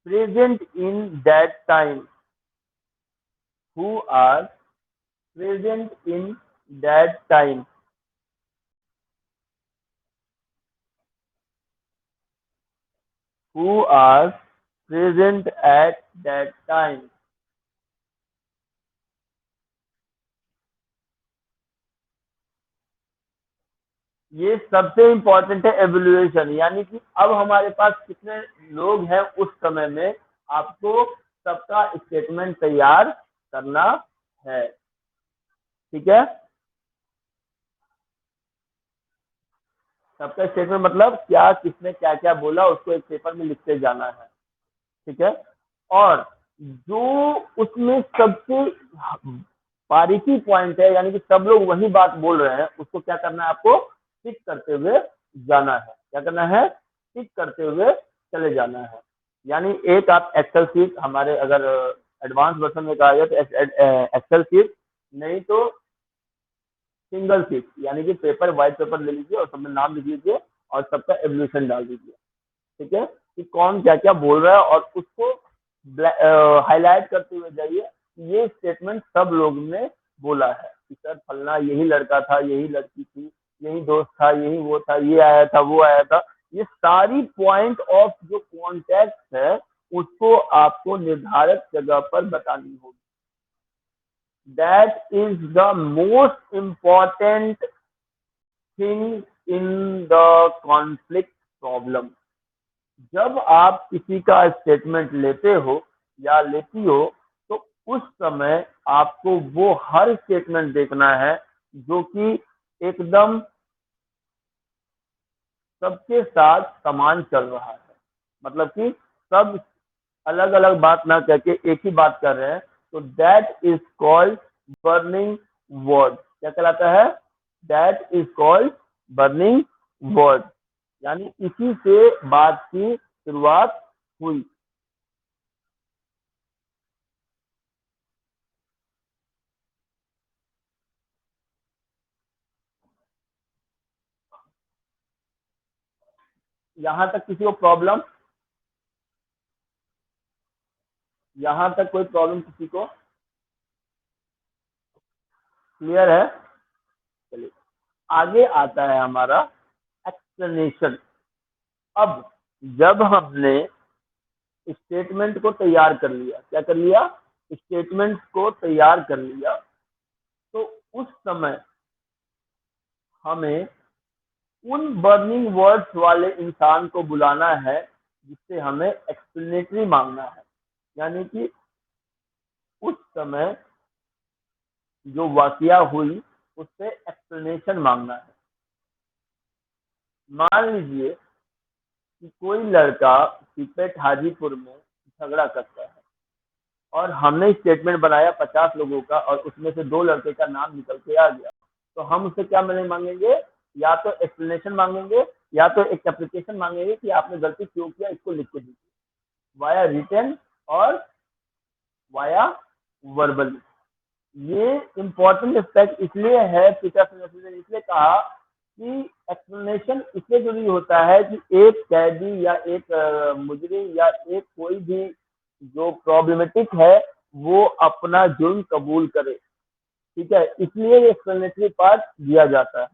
present in that time, who are present in that time, who are present at that time। ये सबसे important है evolution. यानी कि अब हमारे पास कितने लोग हैं उस समय में, आपको सबका स्टेटमेंट तैयार करना है। ठीक है? सबका स्टेटमेंट मतलब क्या, किसने क्या क्या बोला, उसको एक पेपर में लिखते जाना है। ठीक है? और जो उसमें सबसे बारीकी पॉइंट है, यानी कि सब लोग वही बात बोल रहे हैं, उसको क्या करना है? आपको टिक करते हुए जाना है। क्या करना है? टिक करते हुए चले जाना है। यानी एक आप एक्सेल शीट, हमारे अगर एडवांस वर्जन में कहा जाए तो एक्सेल शीट, नहीं तो सिंगल शीट, यानी कि पेपर, व्हाइट पेपर ले लीजिए और सब में नाम लिख लीजिए और सबका एवोल्यूशन डाल दीजिए। ठीक है? कि कौन क्या क्या बोल रहा है और उसको हाईलाइट करते हुए जाइए। ये स्टेटमेंट सब लोग ने बोला है कि सर फलना यही लड़का था, यही लड़की थी, यही दोस्त था, यही वो था, ये आया था, वो आया था। ये सारी पॉइंट ऑफ जो कॉन्टेक्ट है उसको आपको निर्धारित जगह पर बतानी होगी। That is the most important thing in the conflict problem. जब आप किसी का स्टेटमेंट लेते हो या लेती हो, तो उस समय आपको वो हर स्टेटमेंट देखना है जो कि एकदम सबके साथ समान चल रहा है। मतलब कि सब अलग अलग बात ना करके एक ही बात कर रहे हैं, तो that is called burning word. क्या कहलाता है? That is called burning word. यानी इसी से बात की शुरुआत हुई। यहाँ तक किसी को प्रॉब्लम? यहां तक कोई प्रॉब्लम किसी को? क्लियर है? चलिए, आगे आता है हमारा एक्सप्लेनेशन। अब जब हमने स्टेटमेंट को तैयार कर लिया, क्या कर लिया? स्टेटमेंट को तैयार कर लिया, तो उस समय हमें उन बर्निंग वर्ड्स वाले इंसान को बुलाना है जिससे हमें एक्सप्लेनेटरी मांगना है। यानी कि उस समय जो वाकया हुई उससे एक्सप्लेनेशन मांगना है। मान लीजिए कि कोई लड़का सिपेट हाजीपुर में झगड़ा करता है और हमने स्टेटमेंट बनाया 50 लोगों का और उसमें से 2 लड़के का नाम निकल के आ गया, तो हम उससे क्या मैंने मांगेंगे? या तो एक्सप्लेनेशन मांगेंगे या तो एक एप्लीकेशन मांगेंगे कि आपने गलती क्यों किया, इसको लिख के दीजिए, वाया रिटर्न और वाया वर्बल। ये इम्पोर्टेंट एस्पेक्ट इसलिए है, पीटरसन ने इसलिए कहा कि एक्सप्लेनेशन इसलिए जरूरी होता है कि एक कैदी या एक मुजरिम या एक कोई भी जो प्रॉब्लमेटिक है वो अपना जुर्म कबूल करे। ठीक है, इसलिए ये एक्सप्लेनेटरी पार्ट दिया जाता है।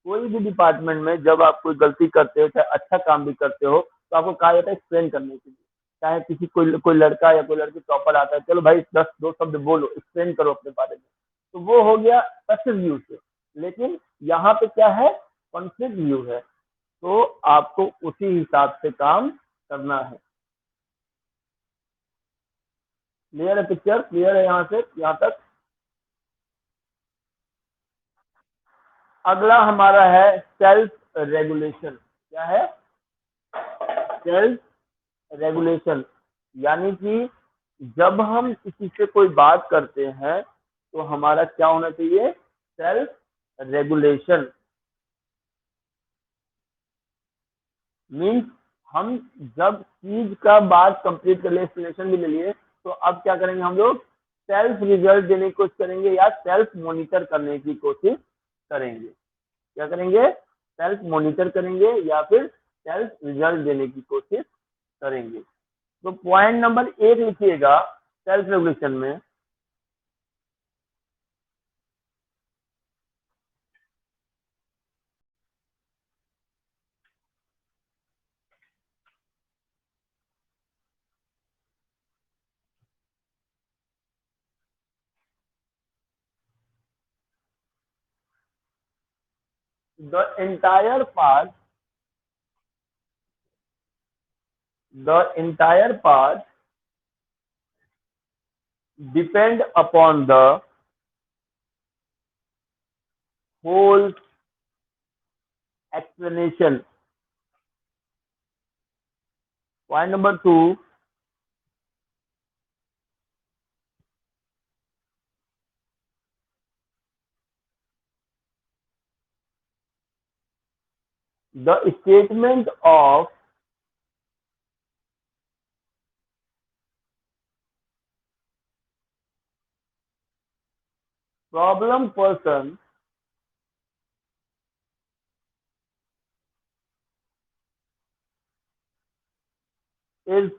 कोई भी डिपार्टमेंट में जब आप कोई गलती करते हो, चाहे अच्छा काम भी करते हो, तो आपको कहा जाता है एक्सप्लेन करने के लिए। चाहे किसी कोई लड़का या कोई लड़की टॉपर आता है, चलो भाई 10 शब्द बोलो, एक्सप्लेन करो अपने बारे में, तो वो हो गया पैसिव व्यू से। लेकिन यहाँ पे क्या है? कॉन्फ्लिक्ट व्यू है, तो आपको उसी हिसाब से काम करना है। क्लियर है? पिक्चर क्लियर है यहाँ से यहाँ तक? अगला हमारा है सेल्फ रेगुलेशन। क्या है? Self regulation. यानी कि जब हम किसी से कोई बात करते हैं तो हमारा क्या होना चाहिए? Self regulation. मीन्स हम जब चीज का बात कंप्लीट कर लिए, एक्सप्लेनेशन भी ले लिए, तो अब क्या करेंगे हम लोग? सेल्फ रिजल्ट देने की कोशिश करेंगे या सेल्फ मॉनिटर करने की कोशिश करेंगे। क्या करेंगे? सेल्फ मॉनिटर करेंगे या फिर सेल्फ रिजल्ट देने की कोशिश करेंगे। तो पॉइंट नंबर 1 लिखिएगा सेल्फ रेगुलेशन में। the entire part the entire part depend upon the whole explanation. Point number 2, the statement of problem person is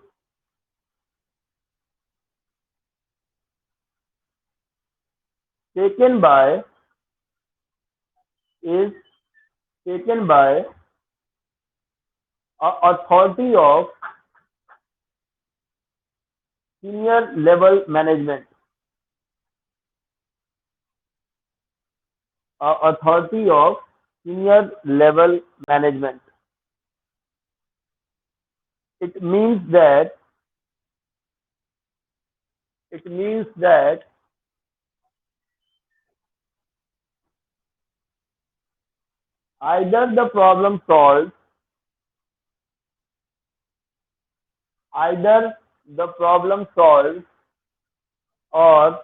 taken by is taken by authority of senior level management. Authority of senior level management. It means that it means that either the problem solved either the problem solved or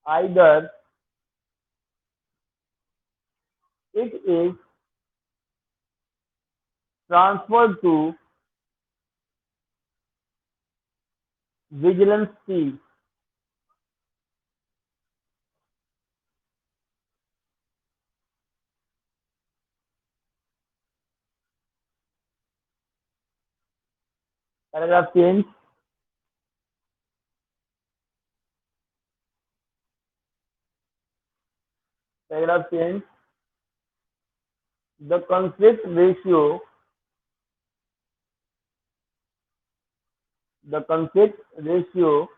either it is transferred to vigilance team. Paragraph change. Paragraph change. The conflict ratio. The conflict ratio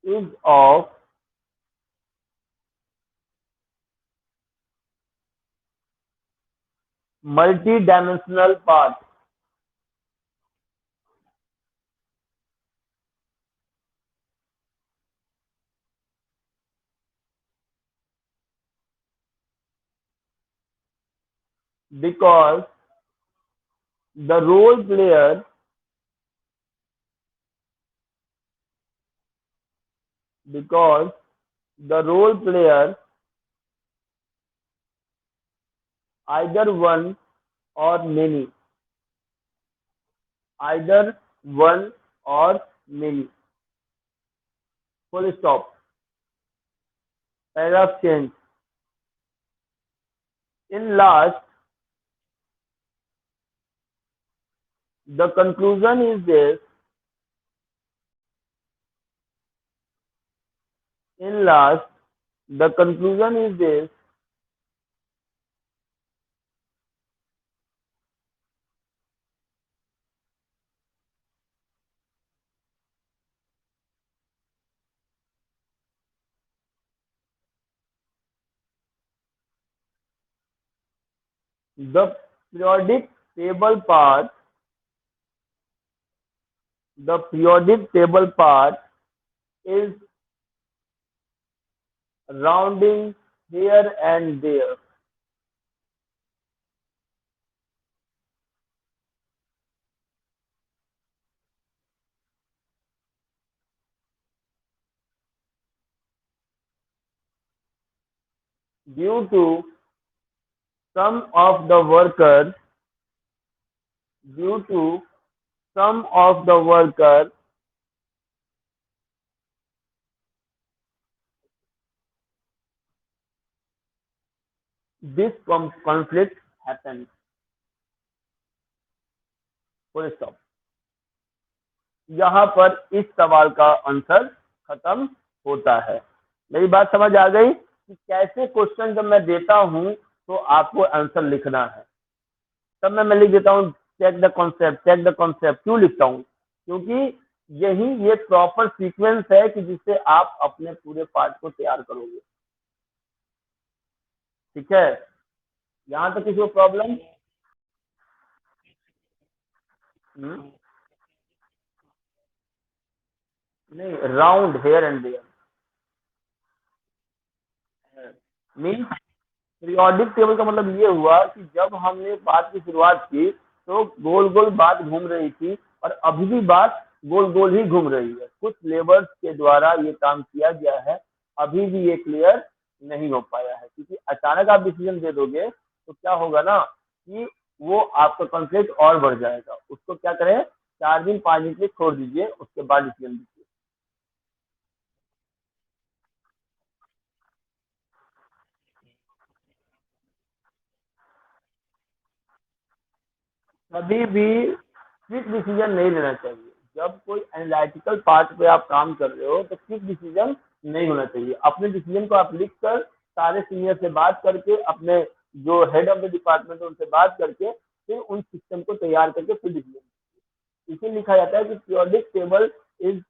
is of multi-dimensional part because the role player because the role player, either one or many, either one or many. Full stop. Paragraph change. In last, the conclusion is this. In last, the conclusion is this. The periodic table part, the periodic table part is rounding here and there due to some of the workers, due to some of the workers this conflict happens. Full stop. यहाँ पर इस सवाल का answer खत्म होता है. मेरी बात समझ आ गई कि कैसे क्वेश्चन जब मैं देता हूं तो आपको आंसर लिखना है. तब मैं लिख देता हूँ check the concept, check the concept. क्यों लिखता हूँ? क्योंकि यही ये प्रॉपर सीक्वेंस है कि जिससे आप अपने पूरे पार्ट को तैयार करोगे. ठीक है, यहाँ तक किसी को प्रॉब्लम? नहीं, round here and there mean periodic table का मतलब ये हुआ कि जब हमने बात की शुरुआत की तो गोल गोल बात घूम रही थी और अभी भी बात गोल गोल ही घूम रही है. कुछ लेबर्स के द्वारा ये काम किया गया है, अभी भी ये क्लियर नहीं हो पाया है. क्योंकि अचानक आप डिसीजन दे दोगे तो क्या होगा ना कि वो आपका कॉन्फ्लिक्ट और बढ़ जाएगा. उसको क्या करें, 4 दिन 5 दिन के लिए छोड़ दीजिए, उसके बाद डिसीजन दीजिए. कभी भी क्विक डिसीजन नहीं लेना चाहिए. जब कोई एनालिटिकल पार्ट पे आप काम कर रहे हो तो क्विक डिसीजन नहीं होना चाहिए. अपने डिसीजन को आप लिख कर सारे सीनियर से बात करके, अपने जो हेड ऑफ द डिपार्टमेंट है उनसे बात करके फिर उन सिस्टम को तैयार करके फिर डिसीजन. इसे लिखा जाता है कि periodic table is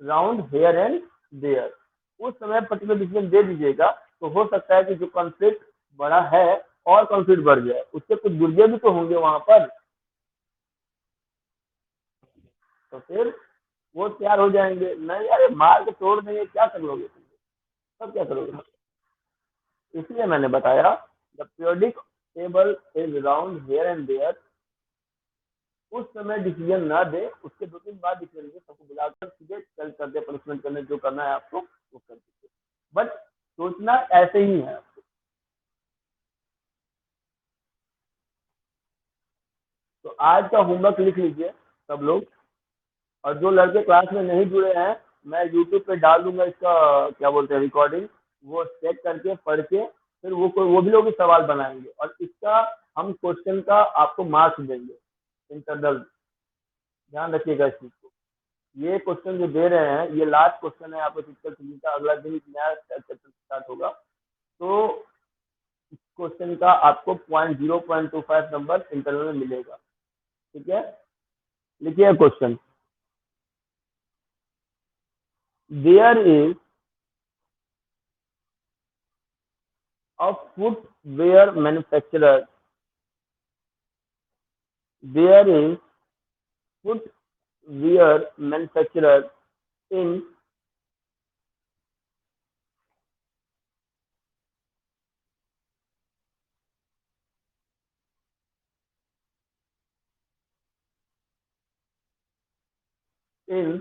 round here and there. उस समय पर्टिकुलर डिसीजन दे दीजिएगा तो हो सकता है कि जो कॉन्फ्लिक्ट बड़ा है और कॉन्फ्लिक्ट बढ़ जाए. उससे कुछ गुर्जे भी तो होंगे वहां पर, तो फिर वो तैयार हो जाएंगे. नहीं अरे मार के तोड़ देंगे, क्या कर लोगे तुम, सब क्या करोगे. इसलिए मैंने बताया the periodic table is round here and there. उस समय डिसीजन ना दे, उसके 2 दिन बाद डिसीजन दे. सबको बुलाकर सीधे चल कर दे, पनिशमेंट करने जो करना है आपको वो कर दीजिए. बट सोचना ऐसे ही है. तो आज का होमवर्क लिख लीजिए सब लोग. और जो लड़के क्लास में नहीं जुड़े हैं, मैं यूट्यूब पे डाल दूंगा इसका क्या बोलते हैं रिकॉर्डिंग. वो चेक करके पढ़ के फिर वो भी लोग सवाल बनाएंगे और इसका हम क्वेश्चन का आपको मार्क्स देंगे इंटरनल. ध्यान रखिएगा इस चीज को. ये क्वेश्चन जो दे रहे हैं ये लास्ट क्वेश्चन है आपको फिजिकल फिजिक्स का। अगला दिन एक नया चैप्टर स्टार्ट होगा, तो क्वेश्चन का आपको 0.25 नंबर इंटरनल में मिलेगा। ठीक है, लिखिए question. There is a footwear manufacturer, there is footwear manufacturer in in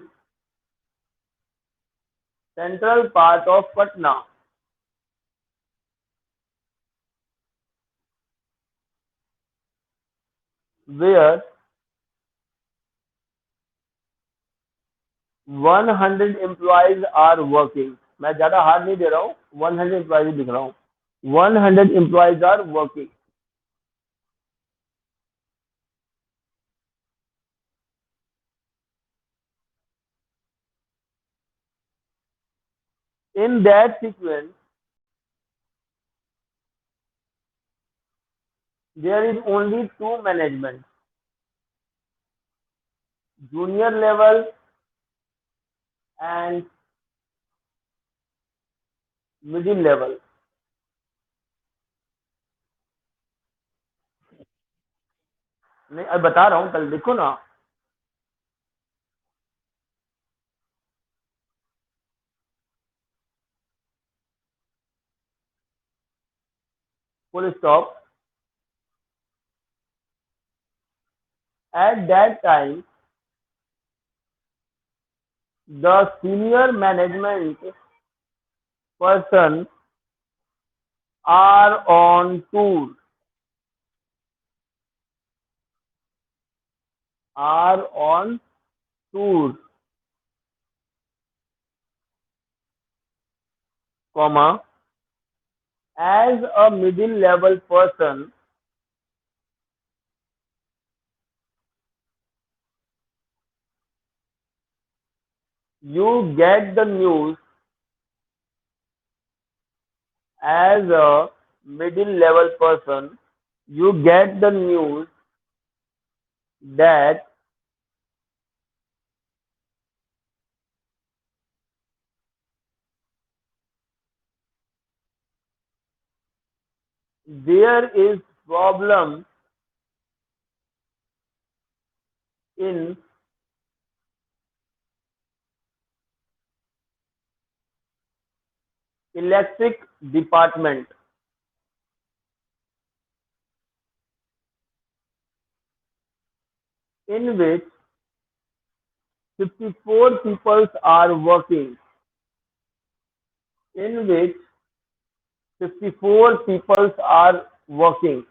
central part of Patna, where 100 employees are working। मैं ज्यादा हार्ड नहीं दे रहा हूँ, 100 employees लिख रहा हूँ। 100 employees are working in that sequence। There is only two management, junior level and middle level। नहीं, अब बता रहा हूँ, कल देखो ना। Full stop। At that time the senior management person are on tour, are on tour, comma, as a middle level person you get the news, as a middle level person you get the news that there is problem in electric department, in which 54 people are working, in which 54 people are working।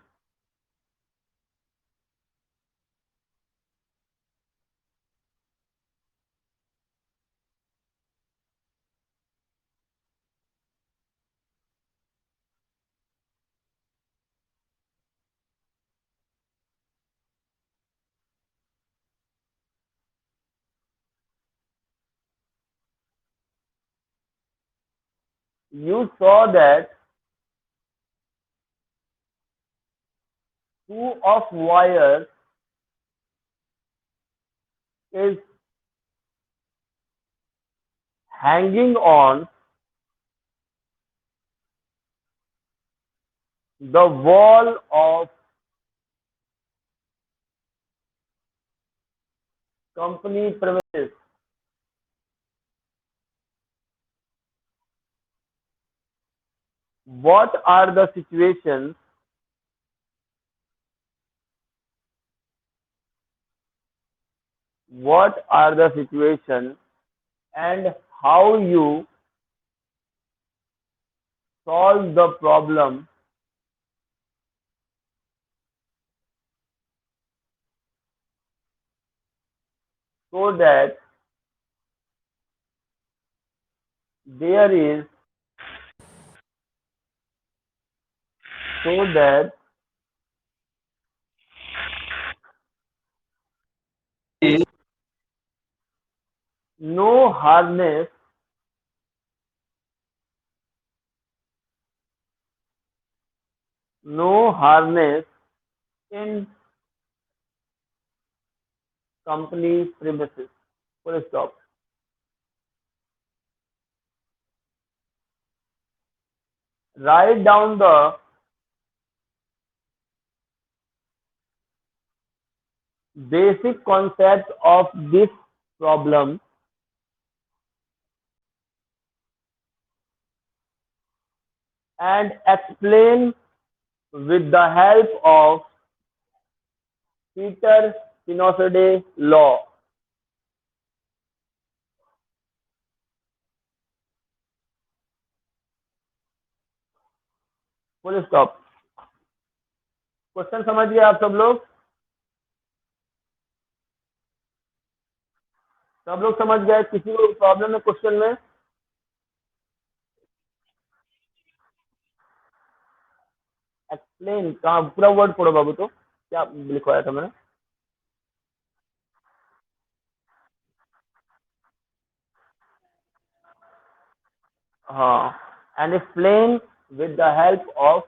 You saw that two of wire is hanging on the wall of company premises। What are the situations? What are the situations and how you solve the problem so that there is so that no harness, no harness in company premises. Full stop. Write down the basic concept of this problem and explain with the help of Peter Sinosode law. Full stop. Question समझ गए आप सब लोग? सब लोग समझ गए? किसी को प्रॉब्लम है क्वेश्चन में? एक्सप्लेन कहाँ, पूरा वर्ड पढ़ो बाबू. तो क्या लिखवाया था मैंने? हाँ. And explain with the help of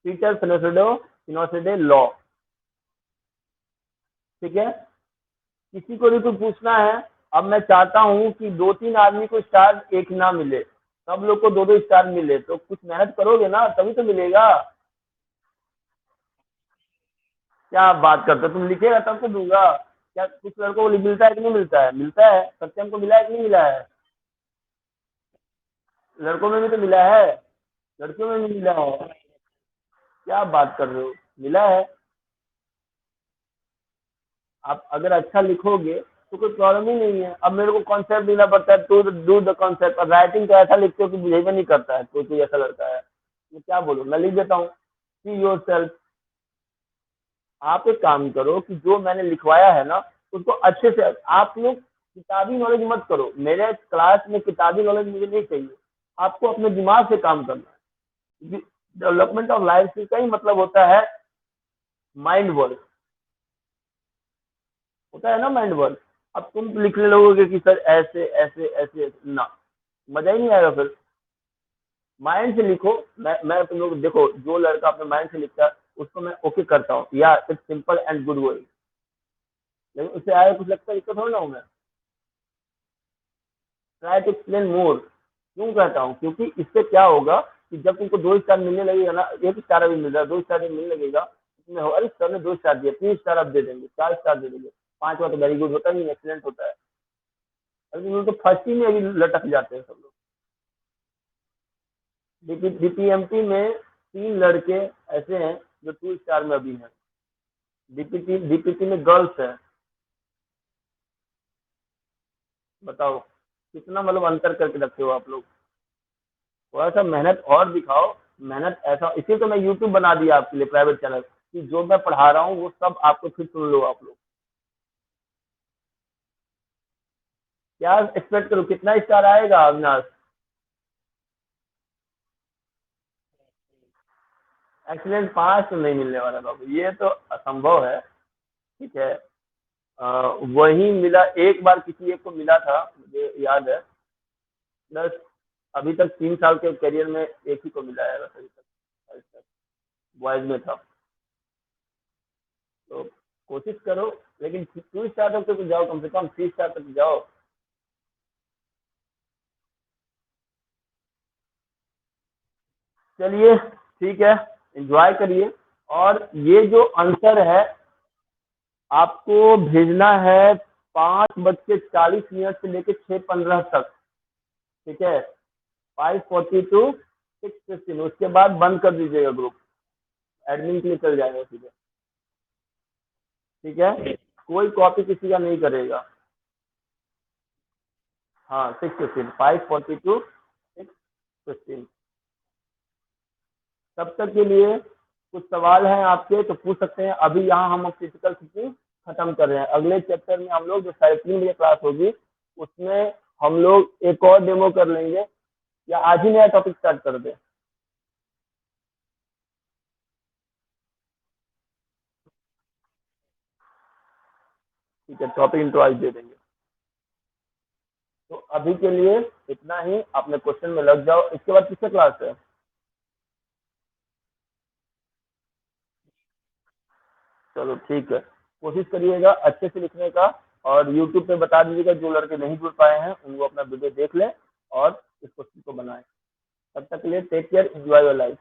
Peter सिनोसिडे लॉ. ठीक है. किसी को भी कुछ पूछना है. अब मैं चाहता हूँ कि दो तीन आदमी को स्टार एक ना मिले, सब लोग को दो दो स्टार मिले, तो कुछ मेहनत करोगे ना तभी तो मिलेगा. क्या आप बात करते हो? तुम लिखेगा तब तो दूंगा. क्या कुछ लड़कों को मिलता है कि नहीं मिलता है? मिलता है. सत्यम को मिला है कि नहीं मिला है? लड़कों में भी तो मिला है, लड़कियों में भी मिला है. क्या आप बात कर रहे हो? मिला है. आप अगर अच्छा लिखोगे तो कोई प्रॉब्लम ही नहीं है. अब मेरे को कॉन्सेप्ट देना पड़ता है, टू डू द कॉन्सेप्ट. और राइटिंग तो ऐसा लिखते हो कि बिहेवियर नहीं करता है, तो कोई ऐसा लड़का है. मैं क्या बोलूँ, मैं लिख देता हूँ. See your self. आप एक काम करो कि जो मैंने लिखवाया है ना उसको अच्छे से. आप लोग किताबी नॉलेज मत करो. मेरे क्लास में किताबी नॉलेज मुझे नहीं चाहिए. आपको अपने दिमाग से काम करना है. डेवलपमेंट ऑफ लाइफ स्किल का ही मतलब होता है माइंड वर्क. होता है ना माइंड वर्क. अब तुम लिखने लगोगे कि सर ऐसे ऐसे ऐसे ऐसे, ना, मजा ही नहीं आएगा फिर. माइंड से लिखो. मैं तुम लोग देखो, जो लड़का अपने माइंड से लिखता है उसको मैं ओके करता हूँ, या it's simple and good word. लेकिन उससे आगे कुछ लगता है इसको थोड़ा ना हूँ मैं. ट्राई टू एक्सप्लेन मोर. क्यों कहता हूँ? क्योंकि इससे क्या होगा कि जब तुमको दो स्टार मिलने लगेगा ना, एक स्टार अभी मिल रहा है, दो स्टार मिलने लगेगा, तुम्हें हो, अरे सर ने दो स्टार दिया, तीन स्टार अब दे देंगे, चार स्टार दे देंगे, पांचवा तो वेरी गुड होता नहीं, एक्सीलेंट होता है. अभी तो फर्स्ट ही में अभी लटक जाते हैं सब लोग. डीपीएमटी में तीन लड़के ऐसे हैं जो टू स्टार में अभी हैं. डीपीटी में गर्ल्स है. बताओ कितना मतलब अंतर करके रखे हो आप लोग. थोड़ा सा मेहनत और दिखाओ. मेहनत ऐसा, इसीलिए तो मैं यूट्यूब बना दिया आपके लिए प्राइवेट चैनल, कि जो मैं पढ़ा रहा हूँ वो सब आपको फिर सुन लो आप लोग. क्या एक्सपेक्ट करो, कितना स्टार आएगा अविनाश? एक्सीलेंट पांच तो नहीं मिलने वाला बाबू, ये तो असंभव है. ठीक है. वही मिला एक बार, किसी एक को मिला था मुझे याद है. प्लस अभी तक 3 साल के करियर में एक ही को मिला है बस अभी तक. बॉयज में था. तो कोशिश करो. लेकिन 2 स्टार तक तो जाओ, कम से कम 3 स्टार तक जाओ. चलिए ठीक है. एंजॉय करिए. और ये जो आंसर है आपको भेजना है 5:40 से लेकर 6:15 तक. ठीक है. 5:42 6:15, उसके बाद बंद कर दीजिएगा ग्रुप. एडमिन के लिए चल जाएगा सीधे. ठीक है. कोई कॉपी किसी का नहीं करेगा. हाँ 6:15, 5:42 6:15. तब तक के लिए कुछ सवाल हैं आपके तो पूछ सकते हैं. अभी यहाँ हम फिजिकल फिटनेस खत्म कर रहे हैं. अगले चैप्टर में हम लोग जो 3:30 बजे क्लास होगी उसमें हम लोग एक और डेमो कर लेंगे. या आज ही नया टॉपिक स्टार्ट कर दें? ठीक है. टॉपिक इंट्रो आज दे देंगे. अभी के लिए इतना ही, अपने क्वेश्चन में लग जाओ। इसके बाद किसका क्लास है? चलो ठीक है, कोशिश करिएगा अच्छे से लिखने का। और यूट्यूब पे बता दीजिएगा, जो लड़के नहीं जुड़ पाए हैं उनको अपना वीडियो देख लें और इस क्वेश्चन को बनाएं। तब तक के लिए take care, enjoy your life.